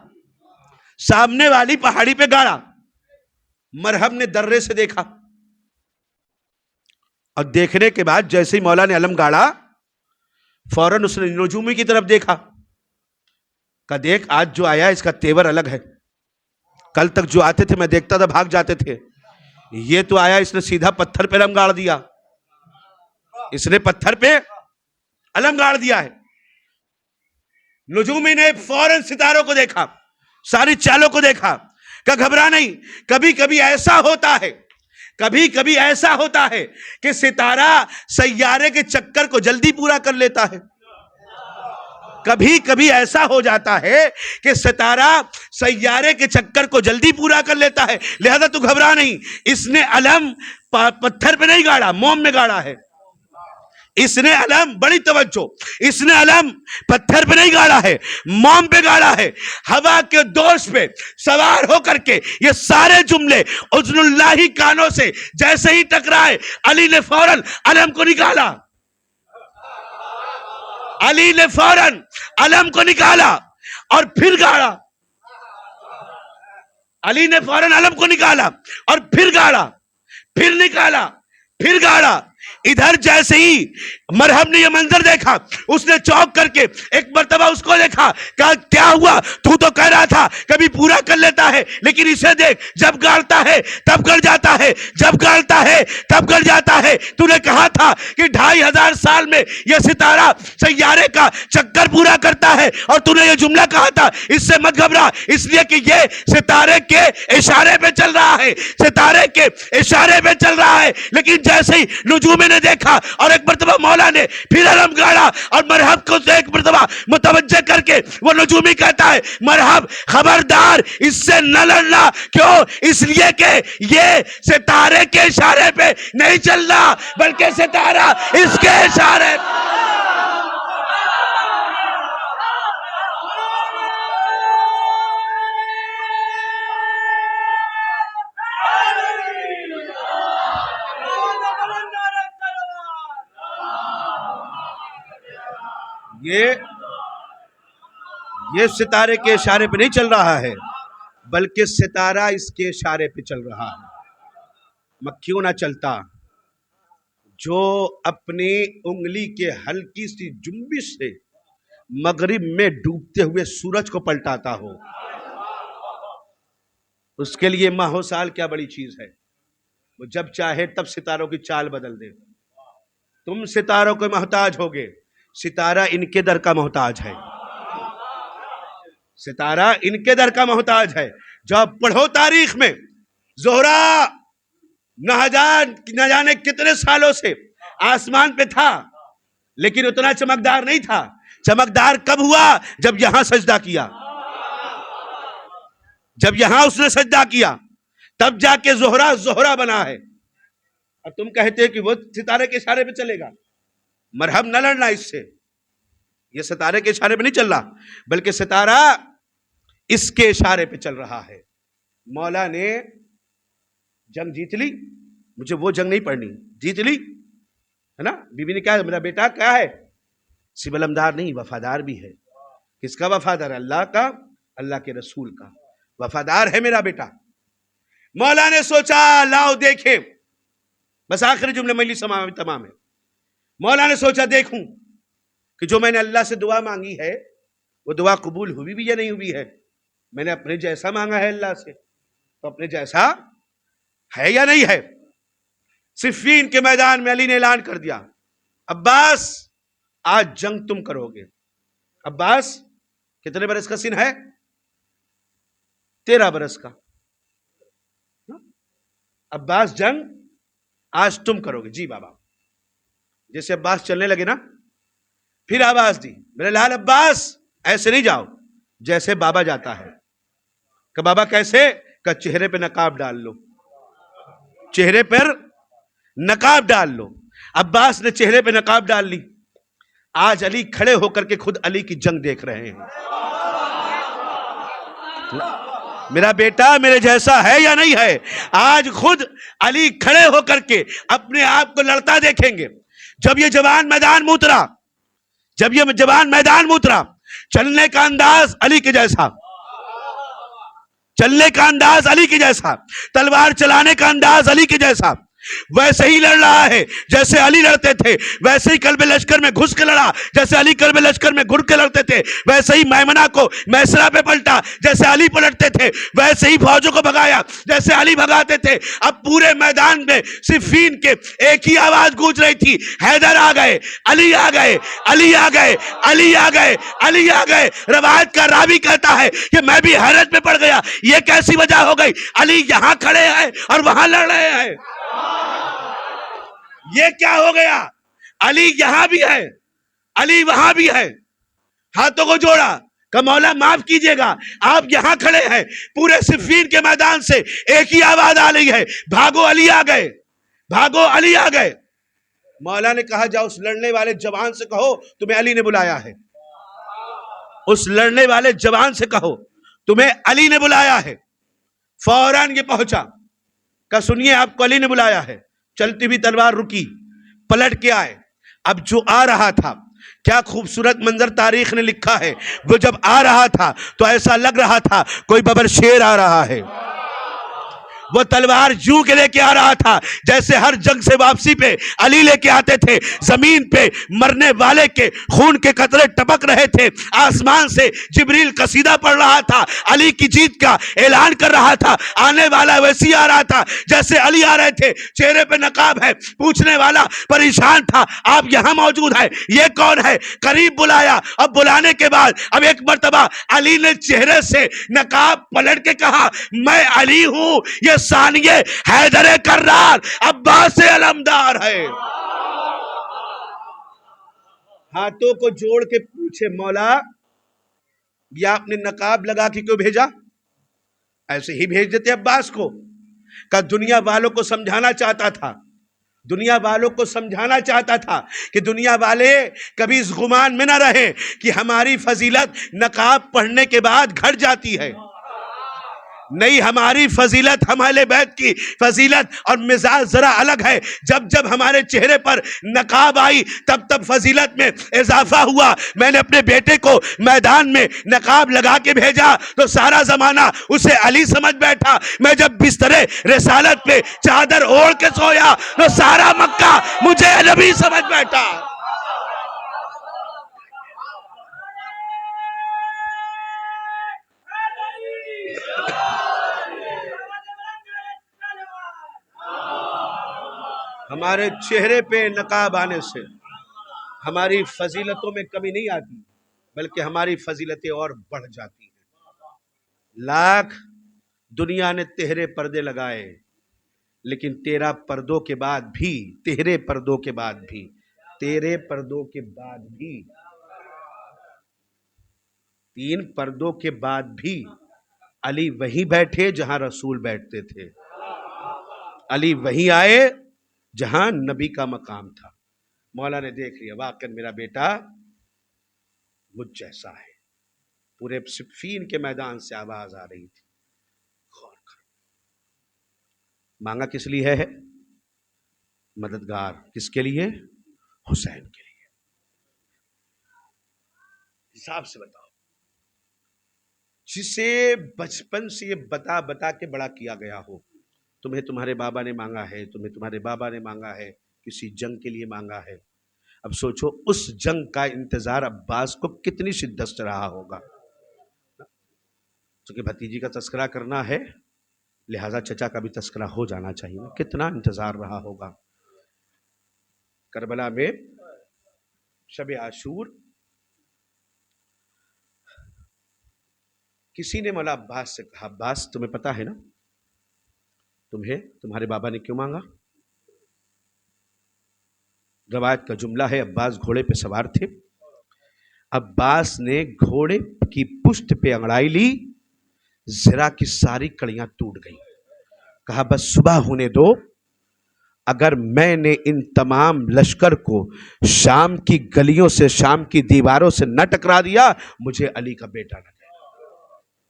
سامنے والی پہاڑی پہ گاڑا۔ مرحب نے درے سے دیکھا، اور دیکھنے کے بعد جیسے ہی مولا نے علم گاڑا، فوراً اس نے نجومی کی طرف دیکھا، کہا دیکھ آج جو آیا اس کا تیور الگ ہے، کل تک جو آتے تھے میں دیکھتا تھا بھاگ جاتے تھے، یہ تو آیا اس نے سیدھا پتھر پہ علم گاڑ دیا، اس نے پتھر پہ علم گاڑ دیا ہے۔ نجومی نے فوراً ستاروں کو دیکھا، ساری چالوں کو دیکھا، کہ گھبرا نہیں، کبھی کبھی ایسا ہوتا ہے کہ ستارہ سیارے کے چکر کو جلدی پورا کر لیتا ہے، کبھی کبھی ایسا ہو جاتا ہے کہ ستارہ سیارے کے چکر کو جلدی پورا کر لیتا ہے، لہذا تو گھبرا نہیں، اس نے علم پتھر پہ نہیں گاڑا، موم میں گاڑا ہے، اس نے علم، بڑی توجہ، اس نے علم پتھر پہ نہیں گاڑا ہے، موم پہ گاڑا ہے۔ ہوا کے دوش پہ سوار ہو کر کے یہ سارے جملے اذن اللہ کانوں سے جیسے ہی ٹکرائے، علی نے فوراً علم کو نکالا، علی نے فوراً علم کو نکالا اور پھر گاڑا، علی نے فوراً علم کو نکالا اور پھر گاڑا، پھر نکالا، پھر گاڑا۔ ادھر جیسے ہی مرحب نے یہ منظر دیکھا، اس نے چوک کر کے ایک مرتبہ اس کو دیکھا، کہا کیا ہوا؟ تو کہہ رہا تھا کبھی پورا کر لیتا ہے، لیکن اسے دیکھ، جب گاڑتا ہے تب گڑ جاتا ہے، جب گاڑتا ہے تب گڑ جاتا ہے۔ تو نے کہا تھا کہ 2500 سال میں یہ ستارہ سیارے کا چکر پورا کرتا ہے، اور تو نے یہ جملہ کہا تھا اس سے مت گھبرا، اس لیے کہ یہ ستارے کے اشارے پہ چل رہا ہے، ستارے کے اشارے پہ چل رہا ہے۔ لیکن جیسے ہی نجومی نے دیکھا اور ایک مرتبہ مولا نے پھر علم گاڑا، اور مرحب کو ایک مرتبہ متوجہ کر کے وہ نجومی کہتا ہے مرحب خبردار اس سے نہ لڑنا، کیوں؟ اس لیے کہ یہ ستارے کے اشارے پہ نہیں چل رہا، بلکہ ستارہ اس کے اشارے پہ۔ یہ ستارے کے اشارے پہ نہیں چل رہا ہے، بلکہ ستارہ اس کے اشارے پہ چل رہا ہے۔ میں کیوں نہ چلتا؟ جو اپنی انگلی کے ہلکی سی جنبش سے مغرب میں ڈوبتے ہوئے سورج کو پلٹاتا ہو، اس کے لیے ماہ و سال کیا بڑی چیز ہے۔ وہ جب چاہے تب ستاروں کی چال بدل دے۔ تم ستاروں کو محتاج ہوگے، ستارہ ان کے در کا محتاج ہے۔ ستارہ ان کے در کا محتاج ہے۔ جب پڑھو تاریخ میں، زہرا نہ جانے کتنے سالوں سے آسمان پہ تھا، لیکن اتنا چمکدار نہیں تھا۔ چمکدار کب ہوا؟ جب یہاں سجدہ کیا، جب یہاں اس نے سجدہ کیا، تب جا کے زہرا بنا ہے۔ اور تم کہتے ہیں کہ وہ ستارے کے اشارے پہ چلے گا۔ مرحب نہ لڑنا اس سے، یہ ستارے کے اشارے پہ نہیں چل رہا، بلکہ ستارہ اس کے اشارے پہ چل رہا ہے۔ مولا نے جنگ جیت لی، مجھے وہ جنگ نہیں پڑھنی، جیت لی ہے نا۔ بی بی نے کہا میرا بیٹا کیا ہے؟ صرف علمدار نہیں، وفادار بھی ہے۔ کس کا وفادار؟ اللہ کا، اللہ کے رسول کا وفادار ہے میرا بیٹا۔ مولا نے سوچا لاؤ دیکھیں، بس آخری جملے مجلس تمام ہے۔ مولا نے سوچا دیکھوں کہ جو میں نے اللہ سے دعا مانگی ہے وہ دعا قبول ہوئی بھی یا نہیں ہوئی ہے۔ میں نے اپنے جیسا مانگا ہے اللہ سے، تو اپنے جیسا ہے یا نہیں ہے۔ صفین کے میدان میں علی نے اعلان کر دیا، عباس آج جنگ تم کرو گے۔ عباس کتنے برس کا سن ہے؟ 13 برس کا۔ عباس جنگ آج تم کرو گے۔ جی بابا۔ جیسے عباس چلنے لگے نا، پھر آواز دی، میرے لال عباس ایسے نہیں جاؤ جیسے بابا جاتا ہے۔ کہ بابا کیسے؟ کہ چہرے پہ نقاب ڈال لو، چہرے پر نقاب ڈال لو۔ عباس نے چہرے پہ نقاب ڈال لی۔ آج علی کھڑے ہو کر کے خود علی کی جنگ دیکھ رہے ہیں۔ میرا بیٹا میرے جیسا ہے یا نہیں ہے؟ آج خود علی کھڑے ہو کر کے اپنے آپ کو لڑتا دیکھیں گے۔ جب یہ جوان میدان میں اترا، چلنے کا انداز علی کے جیسا، چلنے کا انداز علی کے جیسا، تلوار چلانے کا انداز علی کے جیسا، ویسے ہی لڑ رہا ہے جیسے علی لڑتے تھے۔ ویسے ہی قلب لشکر میں گھس کے لڑا جیسے علی قلب لشکر میں گھر کے لڑتے تھے۔ ویسے ہی میمنہ کو میسرہ پہ پلٹا جیسے علی پلٹتے تھے۔ ویسے ہی فوجوں کو بھگایا جیسے علی بھگاتے تھے۔ اب پورے میدان میں صفین کے ایک ہی آواز گونج رہی تھی، حیدر آ گئے، علی آ گئے، علی آ گئے، علی آ گئے، علی آ گئے۔ روایت کا راوی کہتا ہے کہ میں بھی حیرت میں پڑ گیا، یہ کیسی وجہ ہو گئی؟ علی یہاں کھڑے ہیں اور وہاں لڑ رہے ہیں، یہ کیا ہو گیا؟ علی یہاں بھی ہے، علی وہاں بھی ہے۔ ہاتھوں کو جوڑا کہ مولا معاف کیجئے گا، آپ یہاں کھڑے ہیں، پورے صفین کے میدان سے ایک ہی آواز آ رہی ہے، بھاگو علی آ گئے، بھاگو علی آ گئے۔ مولا نے کہا جاؤ اس لڑنے والے جوان سے کہو تمہیں علی نے بلایا ہے، اس لڑنے والے جوان سے کہو تمہیں علی نے بلایا ہے۔ فوراً یہ پہنچا کہ سنیے آپ کو علی نے بلایا ہے۔ چلتی ہوئی تلوار رکی، پلٹ کے آئے۔ اب جو آ رہا تھا، کیا خوبصورت منظر تاریخ نے لکھا ہے، وہ جب آ رہا تھا تو ایسا لگ رہا تھا کوئی ببر شیر آ رہا ہے۔ وہ تلوار یوں کے لے کے آ رہا تھا جیسے ہر جنگ سے واپسی پہ علی لے کے آتے تھے۔ زمین پہ مرنے والے کے خون کے قطرے ٹپک رہے تھے، آسمان سے جبریل قصیدہ پڑھ رہا تھا، علی کی جیت کا اعلان کر رہا تھا۔ آنے والا ویسی آ رہا تھا جیسے علی آ رہے تھے، چہرے پہ نقاب ہے۔ پوچھنے والا پریشان تھا، آپ یہاں موجود ہیں، یہ کون ہے؟ قریب بلایا، اب بلانے کے بعد اب ایک مرتبہ علی نے چہرے سے نقاب پلٹ کے کہا میں علی ہوں، یہ ثانیہ حیدر کرار عباس علمدار ہے۔ ہاتھوں کو جوڑ کے پوچھے مولا یہ آپ نے نقاب لگا کے کیوں بھیجا؟ ایسے ہی بھیج دیتے عباس کو، کہ دنیا والوں کو سمجھانا چاہتا تھا، دنیا والوں کو سمجھانا چاہتا تھا کہ دنیا والے کبھی اس گمان میں نہ رہیں کہ ہماری فضیلت نقاب پڑھنے کے بعد گھٹ جاتی ہے۔ نہیں، ہماری فضیلت، ہمارے بیت کی فضیلت اور مزاج ذرا الگ ہے. جب جب ہمارے چہرے پر نقاب آئی تب تب فضیلت میں اضافہ ہوا. میں نے اپنے بیٹے کو میدان میں نقاب لگا کے بھیجا تو سارا زمانہ اسے علی سمجھ بیٹھا. میں جب بسترے رسالت پہ چادر اوڑھ کے سویا تو سارا مکہ مجھے نبی سمجھ بیٹھا. ہمارے چہرے پہ نقاب آنے سے ہماری فضیلتوں میں کمی نہیں آتی، بلکہ ہماری فضیلتیں اور بڑھ جاتی ہیں. لاکھ دنیا نے تہرے پردے لگائے، لیکن تیرے پردوں کے بعد بھی 3 پردوں کے بعد بھی علی وہیں بیٹھے جہاں رسول بیٹھتے تھے. علی وہیں آئے جہاں نبی کا مقام تھا. مولا نے دیکھ لیا واقعی میرا بیٹا مجھ جیسا ہے. پورے صفین کے میدان سے آواز آ رہی تھی. غور کرو، مانگا کس لیے ہے؟ مددگار. کس کے لیے؟ حسین کے لیے. حساب سے بتاؤ، جسے بچپن سے یہ بتا بتا کے بڑا کیا گیا ہو، تمہیں تمہارے بابا نے مانگا ہے، تمہیں تمہارے بابا نے مانگا ہے، کسی جنگ کے لیے مانگا ہے. اب سوچو اس جنگ کا انتظار عباس کو کتنی شدت سے رہا ہوگا. چونکہ بھتیجی کا تذکرہ کرنا ہے لہذا چچا کا بھی تذکرہ ہو جانا چاہیے. کتنا انتظار رہا ہوگا. کربلا میں شب عاشور کسی نے مولا عباس سے کہا، عباس تمہیں پتا ہے نا تمہیں تمہارے بابا نے کیوں مانگا؟ روایت کا جملہ ہے عباس گھوڑے پہ سوار تھے. عباس نے گھوڑے کی پشت پہ انگڑائی لی، زرا کی ساری کڑیاں ٹوٹ گئیں. کہا بس صبح ہونے دو، اگر میں نے ان تمام لشکر کو شام کی گلیوں سے، شام کی دیواروں سے نہ ٹکرا دیا، مجھے علی کا بیٹا نہ کہے.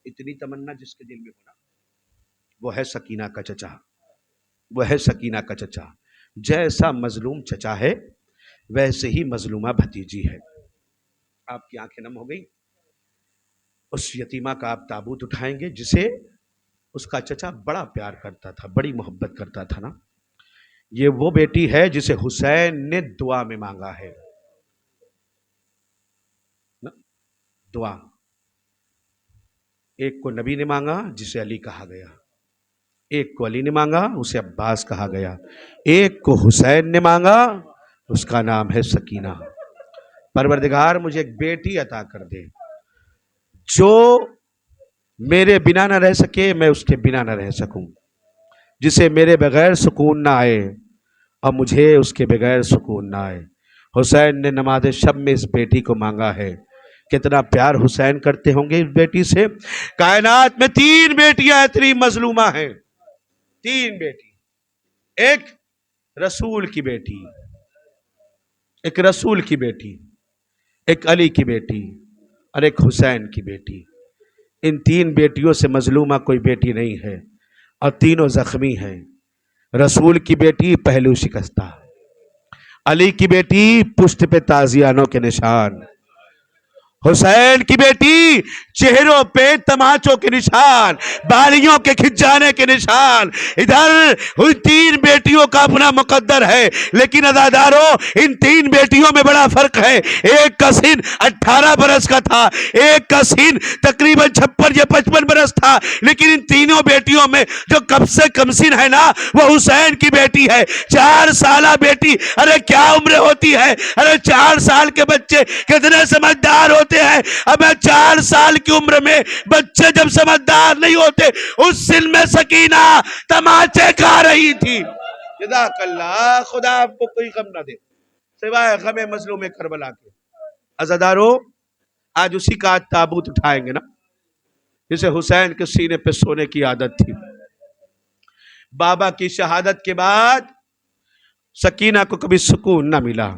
اتنی تمنا جس کے دل میں ہونا، وہ ہے سکینہ کا چچا. وہ ہے سکینہ کا چچا. جیسا مظلوم چچا ہے ویسے ہی مظلومہ بھتیجی ہے. آپ کی آنکھیں نم ہو گئی. اس یتیمہ کا آپ تابوت اٹھائیں گے جسے اس کا چچا بڑا پیار کرتا تھا، بڑی محبت کرتا تھا نا. یہ وہ بیٹی ہے جسے حسین نے دعا میں مانگا ہے. دعا ایک کو نبی نے مانگا جسے علی کہا گیا، ایک کو علی نے مانگا اسے عباس کہا گیا، ایک کو حسین نے مانگا اس کا نام ہے سکینہ. پروردگار مجھے ایک بیٹی عطا کر دے جو میرے بنا نہ رہ سکے، میں اس کے بنا نہ رہ سکوں، جسے میرے بغیر سکون نہ آئے اور مجھے اس کے بغیر سکون نہ آئے. حسین نے نماز شب میں اس بیٹی کو مانگا ہے. کتنا پیار حسین کرتے ہوں گے اس بیٹی سے. کائنات میں 3 بیٹیاں اتنی مظلومہ ہیں، 3 بیٹی. ایک رسول کی بیٹی، ایک رسول کی بیٹی، ایک علی کی بیٹی اور ایک حسین کی بیٹی. ان 3 بیٹیوں سے مظلومہ کوئی بیٹی نہیں ہے اور تینوں زخمی ہیں. رسول کی بیٹی پہلو شکستہ، علی کی بیٹی پشت پہ تازیانوں کے نشان، حسین کی بیٹی چہروں پہ تماچوں کے نشان، بالیوں کے کھنچ جانے کے نشان. ادھر ان 3 بیٹیوں کا اپنا مقدر ہے، لیکن عزادارو ان 3 بیٹیوں میں بڑا فرق ہے. ایک کا سن 18 برس کا تھا، ایک کا سن تقریباً 56 یا 55 برس تھا. لیکن ان تینوں بیٹیوں میں جو کم سے کم سن ہے نا وہ حسین کی بیٹی ہے. 4 سالہ بیٹی. ارے کیا عمر ہوتی ہے. ارے 4 سال کے بچے کتنے سمجھدار ہوتے ہیں. اب 4 سال کی عمر میں بچے جب سمجھدار نہیں ہوتے، اس سن میں سکینہ تماچے کھا رہی تھی. جزاک اللہ. خدا آپ کو کوئی غم نہ دے سوائے غم مظلوم کربلا کے. عزادارو آج اسی کا تابوت اٹھائیں گے نا جسے حسین کے سینے پہ سونے کی عادت تھی. بابا کی شہادت کے بعد سکینہ کو کبھی سکون نہ ملا.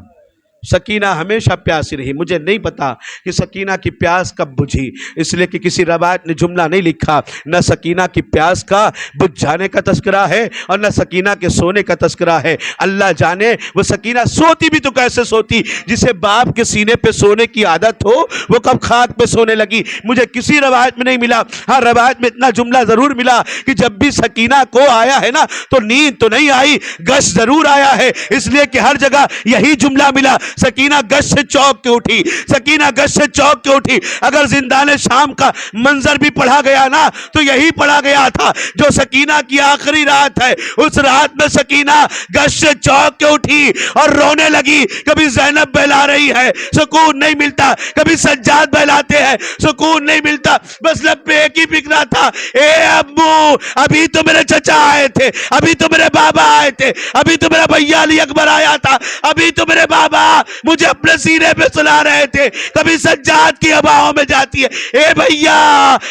سکینہ ہمیشہ پیاسی رہی. مجھے نہیں پتا کہ سکینہ کی پیاس کب بجھی، اس لیے کہ کسی روایت نے جملہ نہیں لکھا. نہ سکینہ کی پیاس کا بجھ جانے کا تذکرہ ہے اور نہ سکینہ کے سونے کا تذکرہ ہے. اللہ جانے وہ سکینہ سوتی بھی تو کیسے سوتی. جسے باپ کے سینے پہ سونے کی عادت ہو وہ کب خاک پہ سونے لگی، مجھے کسی روایت میں نہیں ملا. ہاں روایت میں اتنا جملہ ضرور ملا کہ جب بھی سکینہ کو آیا ہے نا تو نیند تو نہیں آئی، گش ضرور آیا ہے. اس لیے کہ ہر جگہ یہی جملہ ملا، سکینہ گش سے چوک کے اٹھی، سکینہ گش سے چوک کے اٹھی. اگر زندان شام کا منظر بھی پڑھا گیا نا تو یہی پڑھا گیا تھا جو سکینہ کی آخری رات ہے. اس رات میں سکینہ گش سے چوک کے اٹھی اور رونے لگی. کبھی زینب بہلا رہی ہے سکون نہیں ملتا، کبھی سجاد بہلاتے ہیں سکون نہیں ملتا. بس لب پہ ایک ہی فکرہ تھا، اے ابو ابھی تو میرے چچا آئے تھے، ابھی تو میرے بابا آئے تھے، ابھی تو میرا بھیا علی اکبر آیا تھا، ابھی تو میرے بابا مجھے اپنے سینے پہ سلا رہے تھے. کبھی سجاد کی ہواؤں میں جاتی ہے، اے بھیا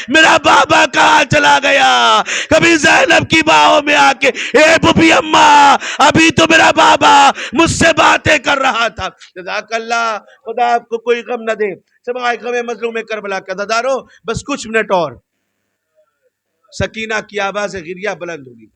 میرا بابا کہاں چلا گیا. کبھی زینب کی باہوں میں آ کے، اے پھوپھی اماں ابھی تو میرا بابا مجھ سے باتیں کر رہا تھا. جزاک اللہ، خدا آپ کو کوئی غم نہ دے. سمائے غم مظلوم کربلا کا عزادارو، بس کچھ منٹ اور. سکینہ کی آواز غریہ بلند ہوگی،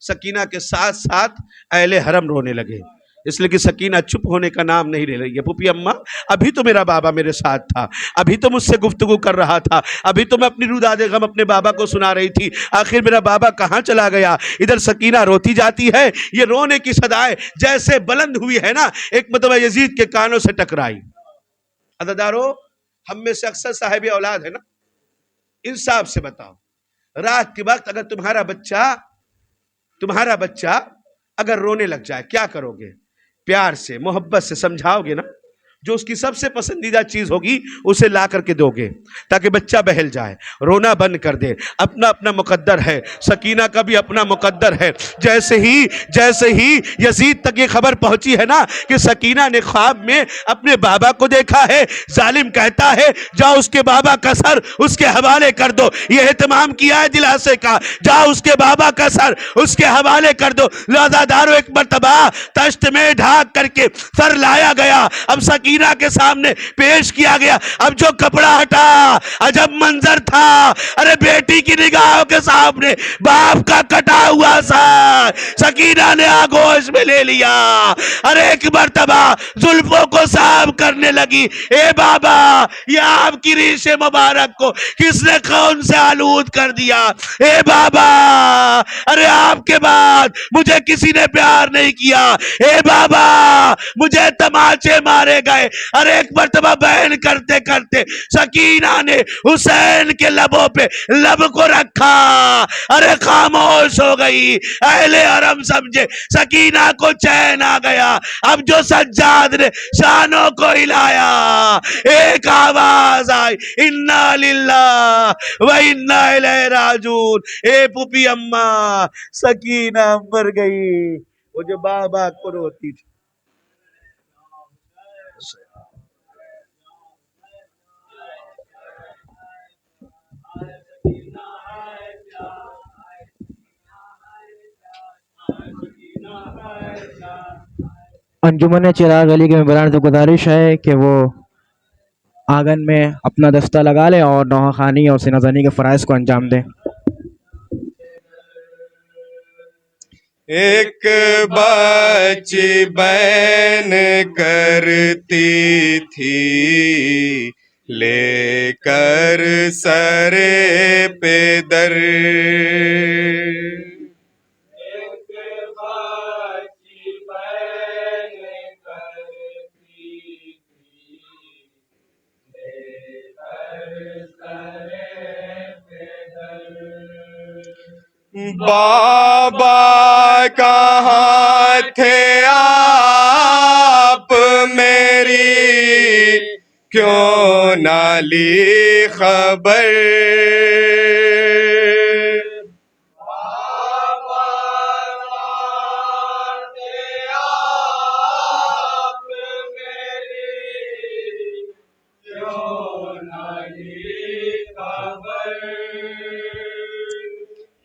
سکینہ کے ساتھ ساتھ اہل حرم رونے لگے، اس لیے کہ سکینہ چپ ہونے کا نام نہیں لے رہی ہے. پھوپھی اماں ابھی تو میرا بابا میرے ساتھ تھا، ابھی تو مجھ سے گفتگو کر رہا تھا، ابھی تو میں اپنی روداد غم اپنے بابا کو سنا رہی تھی، آخر میرا بابا کہاں چلا گیا. ادھر سکینہ روتی جاتی ہے، یہ رونے کی صدائیں جیسے بلند ہوئی ہے نا ایک مرتبہ یزید کے کانوں سے ٹکرائی. عزادارو، ہم میں سے اکثر صاحب اولاد ہے نا، انصاف سے بتاؤ، رات کے وقت اگر تمہارا بچہ اگر رونے لگ جائے کیا کرو گے؟ پیار سے محبت سے سمجھاؤ گے نا، جو اس کی سب سے پسندیدہ چیز ہوگی اسے لا کر کے دو گے تاکہ بچہ بہل جائے، رونا بند کر دے. اپنا اپنا مقدر ہے، سکینہ کا بھی اپنا مقدر ہے. جیسے ہی یزید تک یہ خبر پہنچی ہے نا کہ سکینہ نے خواب میں اپنے بابا کو دیکھا ہے، ظالم کہتا ہے جاؤ اس کے بابا کا سر اس کے حوالے کر دو. یہ اہتمام کیا ہے دلاسے کا، جاؤ اس کے بابا کا سر اس کے حوالے کر دو. لازادارو ایک مرتبہ تشت میں ڈھانک کر کے سر لایا گیا، اب سکینہ کے سامنے پیش کیا گیا. اب جو کپڑا ہٹا عجب منظر تھا، ارے بیٹی کی نگاہوں کے سامنے باپ کا کٹا ہوا سر سکینہ نے آگوش میں لے لیا. ارے ایک مرتبہ زلفوں کو صاف کرنے لگی، اے بابا یہ آپ کی ریش مبارک کو کس نے خون سے آلود کر دیا. اے بابا ارے آپ کے بعد مجھے کسی نے پیار نہیں کیا. اے بابا مجھے تماچے مارے گئے. ارے ایک مرتبہ بہن کرتے کرتے سکینہ نے حسین کے لبوں پہ لب کو رکھا، ارے خاموش ہو گئی. اہل حرم سمجھے سکینہ کو چین آ گیا. اب جو سجاد نے شانوں کو ہلایا ایک آواز آئی، انا للہ و انا الیہ راجعون. اے پھوپھی اماں سکینہ مر گئی، وہ جو بابا کو روتی تھی.
انجمن چراغ علی کے ممبران سے گزارش ہے کہ وہ آنگن میں اپنا دستہ لگا لیں اور نوحہ خوانی اور سینہ زنی کے فرائض کو انجام دیں.
ایک بچی بہن کرتی تھی لے کر سر پہ در. بابا کہاں تھے آپ میری کیوں نہ لی خبر.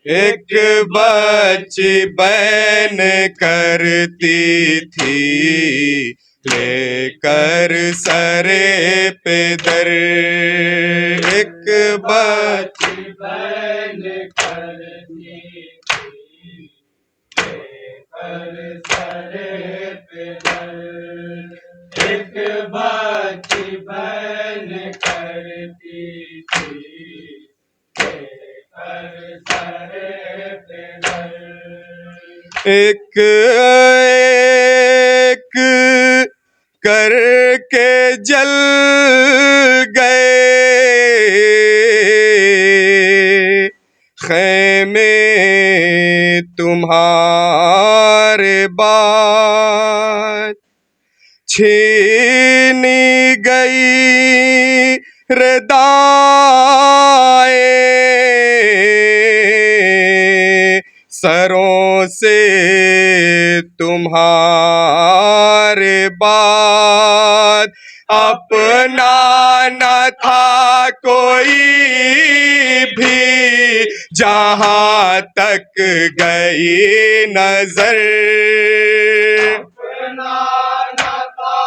ایک بچی بہن کرتی تھی لے کر سرے پہ در ایک بچی بہن کرتی تھی، لے کر سرے پہ در ایک بچی بہن کرتی تھی، لے کر سرے پہ در ایک ایک کر کے جل گئے خیمے تمہارے بعد، چھینی گئی ردائیں سروں سے تمہارے بعد، اپنا نہ تھا کوئی بھی جہاں تک گئی نظر، اپنا نہ تھا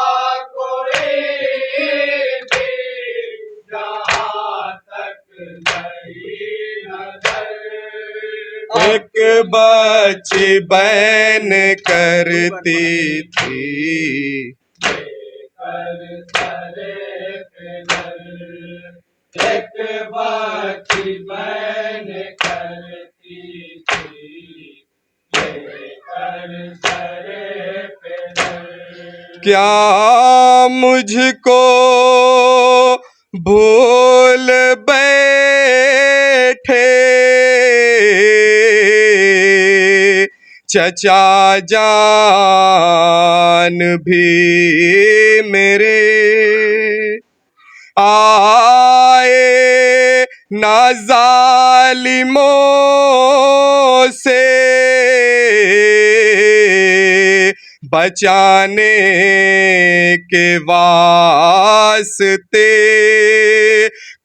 کوئی بھی جہاں تک گئی نظر، ایک بچی بہن کرتی تھی، لے کر سرے پہ در ایک بچی بہن کرتی تھی، لے کر سرے پہ در کیا مجھ کو بھول بیٹھے چچا جان بھی میرے، آئے نہ ظالموں سے بچانے کے واسطے،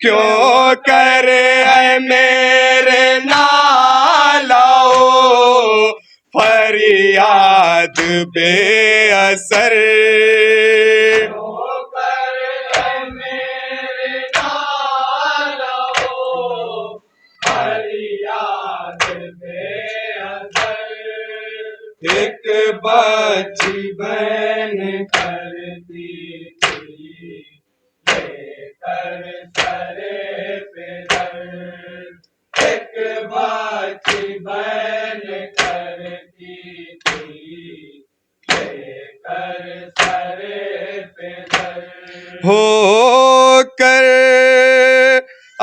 کیوں کرے ہے میرے نالو فریاد بے اثر، کیوں کرے میرے نالو فریاد بے اثر، ایک بچی بہن کرتی تھی، لے کر سرے پہ در ایک بچی بہن کرتی تھی، لے کر سرے پہ در ہو کر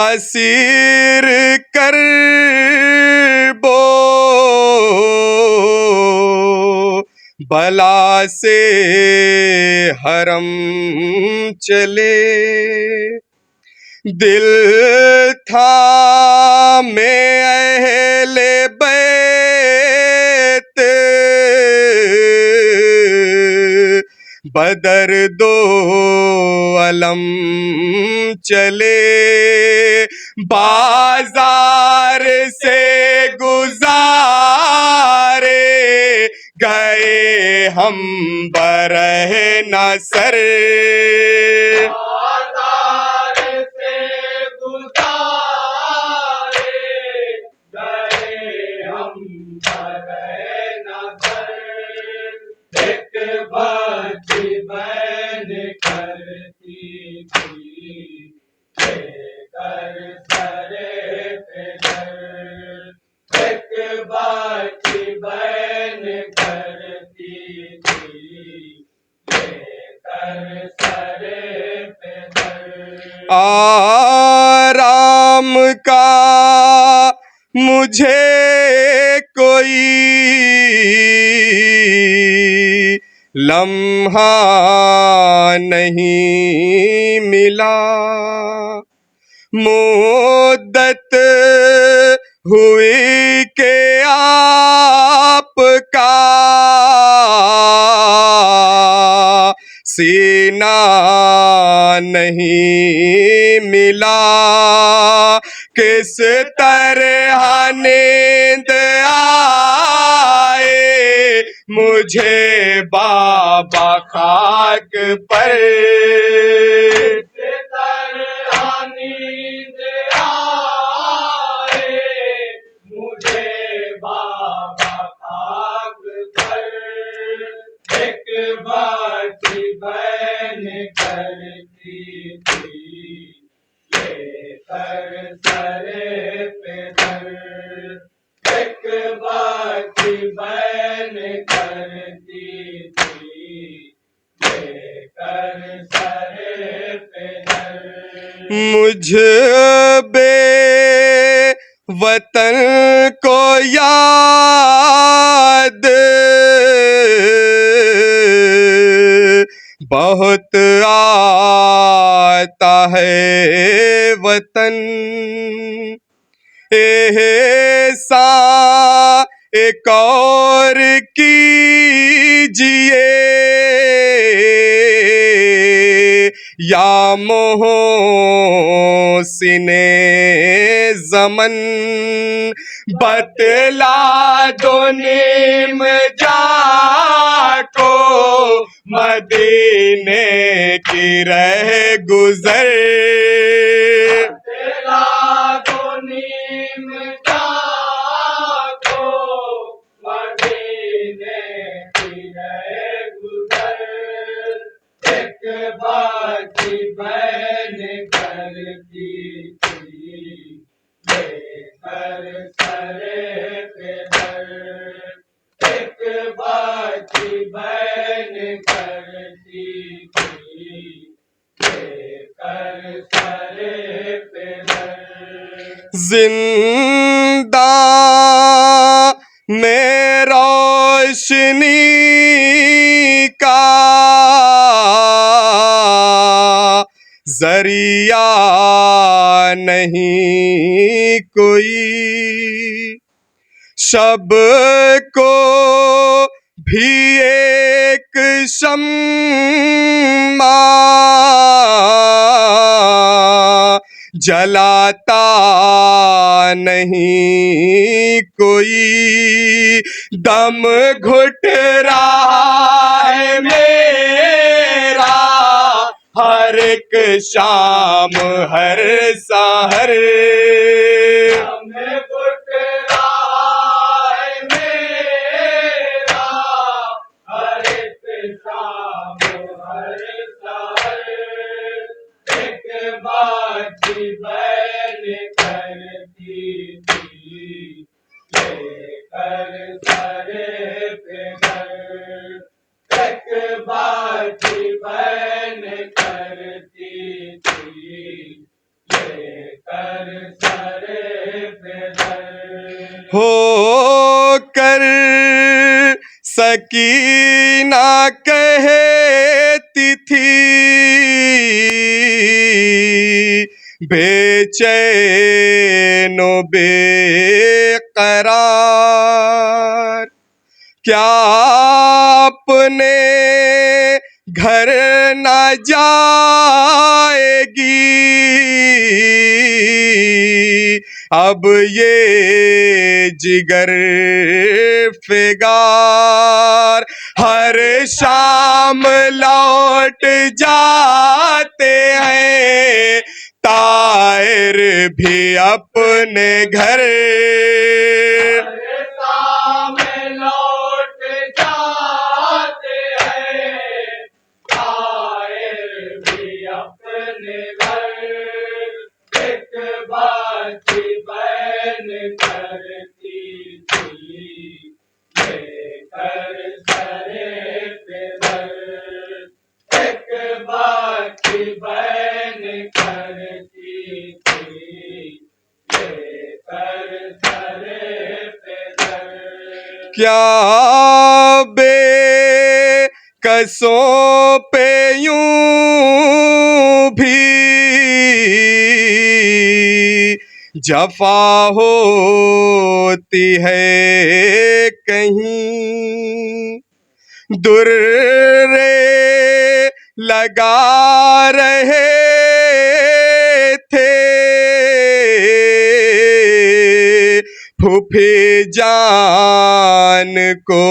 اسیر کربو بلا سے حرم چلے، دل تھا میں اہل بیت بدر دو علم چلے، بازار سے گزارے گئے ہم برہ نصر، بازار سے گزارے گئے ہم برہ نصر، ایک بچی بہن کرتی تھی، لے کر سرے پہ در ایک بچی بہن کرتی تھی، لے کر سرے پہ در آرام کا مجھے کوئی لمحہ نہیں ملا، مدت ہوئی کہ آپ کا سینہ نہیں ملا، کس طرح نیند آئے مجھے بابا خاک پر نیند آئے مجھے بابا خاک پر ایک بھائی بہن کرتی تھی لے کر سرے پہ در ایک بھائی بہن کرتی تھی لے کر سرے پہ در مجھ بے وطن کو یاد بہت آتا ہے وطن احسان ایک اور کیجئے یا محسن زمن بتلا دو نیم جا کو مدینے کی رہ گزر بتلا دو نیم جا کو مدینے کی رہ گزر ایک باقی بہن کرتی تھی لے کر سرے پہ در ایک باقی بہن کرتی تھی لے کر سرے پہ در زندہ میں روشنی کا ذریعہ نہیں کوئی شب کو بھی ایک شمع جلاتا نہیں کوئی دم گھٹ رہا ہے میرا ہر ایک شام ہر سحر دم گھٹ رہا ہے میرا ہر ایک شام ہر سحر ایک باقی بہن کرتی تھی لے کر سرے پہ در ایک باقی بہن کرتی تھی لے کر سرے پہ در ہو کر سکینہ کہتی تھی بے چین و بے قرار کیا اپنے گھر نہ جائے گی اب یہ جگر فگار ہر شام لوٹ جاتے ہیں طائر بھی اپنے گھر لوٹ جاتے ہیں طائر بھی اپنے گھر ایک باقی بہن کرتی تھی لے کر سرے پہ در ایک باقی بہن کرتی تھی لے کر سرے پہ در کیا بے کسوں پہ یوں بھی جفا ہوتی ہے کہیں درے لگا رہے تھے پھر جان کو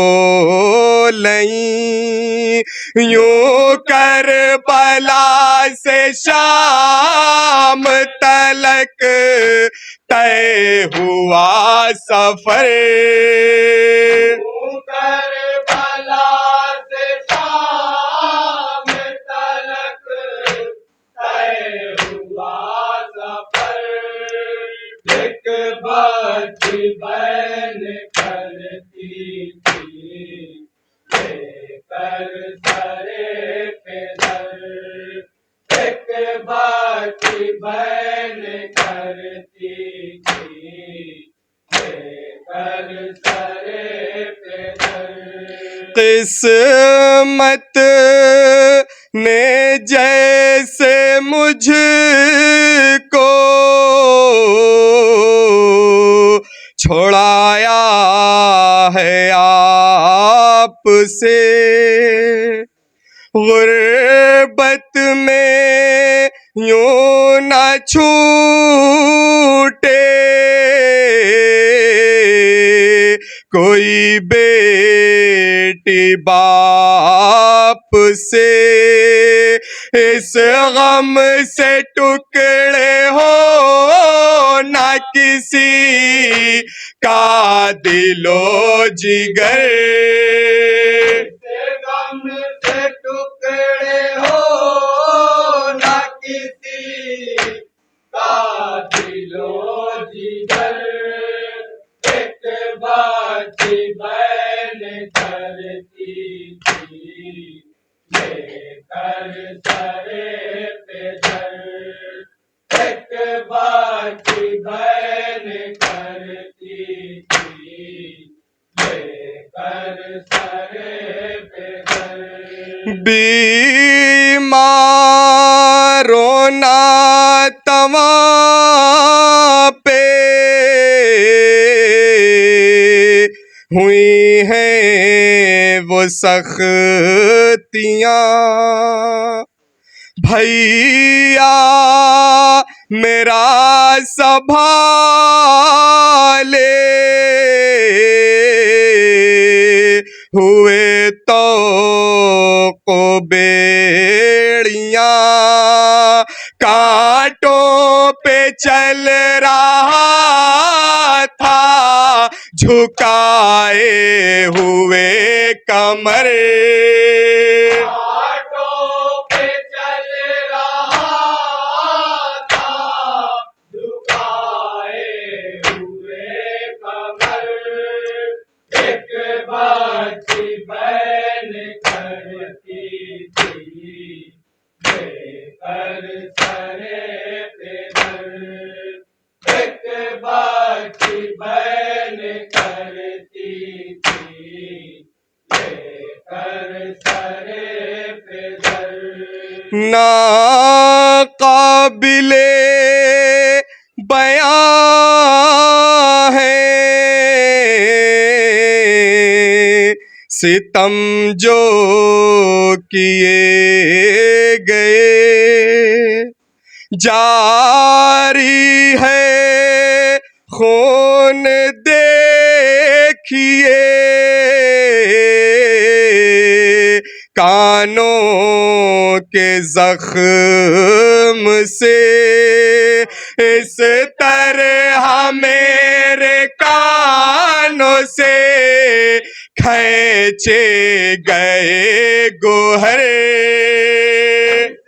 لئیں یوں کربلا سے شام تلک طے ہوا سفر کربلا سے شام تلک طے ہوا سفر ایک بچی بہن کرتی تھی لے کر سرے پہ در ایک بچی بہن کرتی تھی لے کر سرے پہ در قسمت نے جیسے مجھ کو چھوڑایا ہے آپ سے غربت میں یوں نہ چھوٹے کوئی بیٹی باپ سے اس غم سے ٹکڑے ہو نہ کسی کا دل و جگر اس غم سے ٹکڑے ہو نہ کسی کا دل و جگر ایک بچی بہن کرتی تھی لے کر سرے پہ در ایک بچی بہن کرتی تھی لے کر سرے پہ در بیماروں ناتواں پہ ہوئی ہیں وہ سختیاں بھیا میرا سنبھالے ہوئے تو کو بیڑیاں کانٹوں پہ چل رہا تھا جھکائے ہوئے کمر کانٹوں پہ چل رہا تھا جھکائے ہوئے کمر ایک بچی بہن کرتی تھی لے کر سرے پہ در ایک بچی بہن کرتی تھی لے کر سرے پہ در ناقابل بیاں ہے ستم جو کیے گئے جاری ہے خون دیکھیے کانوں کے زخم سے اس طرح میرے کانوں سے کھینچے گئے گوہر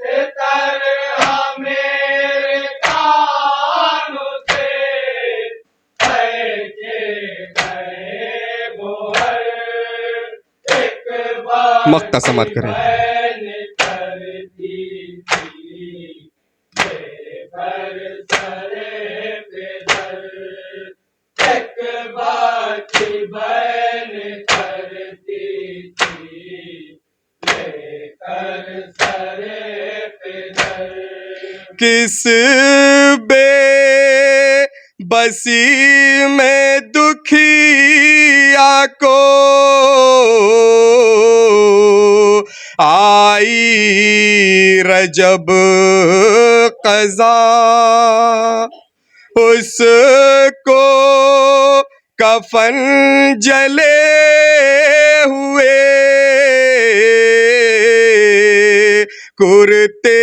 اس طرح میرے کانوں سے کھینچے گئے گوہر ایک بار مقطع سماعت کریں کس بے بسی میں دکھیا کو آئی رجب قضا اس کو کفن جلے ہوئے کرتے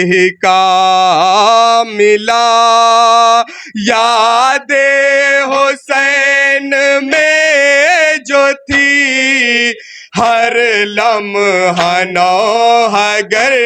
ہی کا ملا یاد حسین میں جو تھی ہر لمحہ نوحہ گر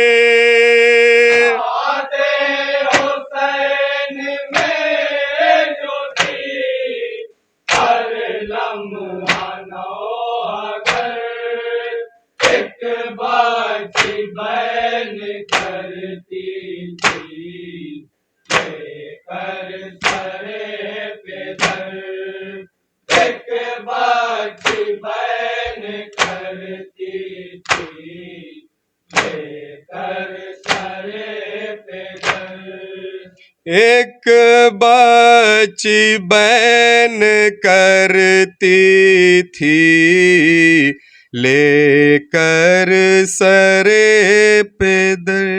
ایک بچی بہن کرتی تھی لے کر سرے پہ در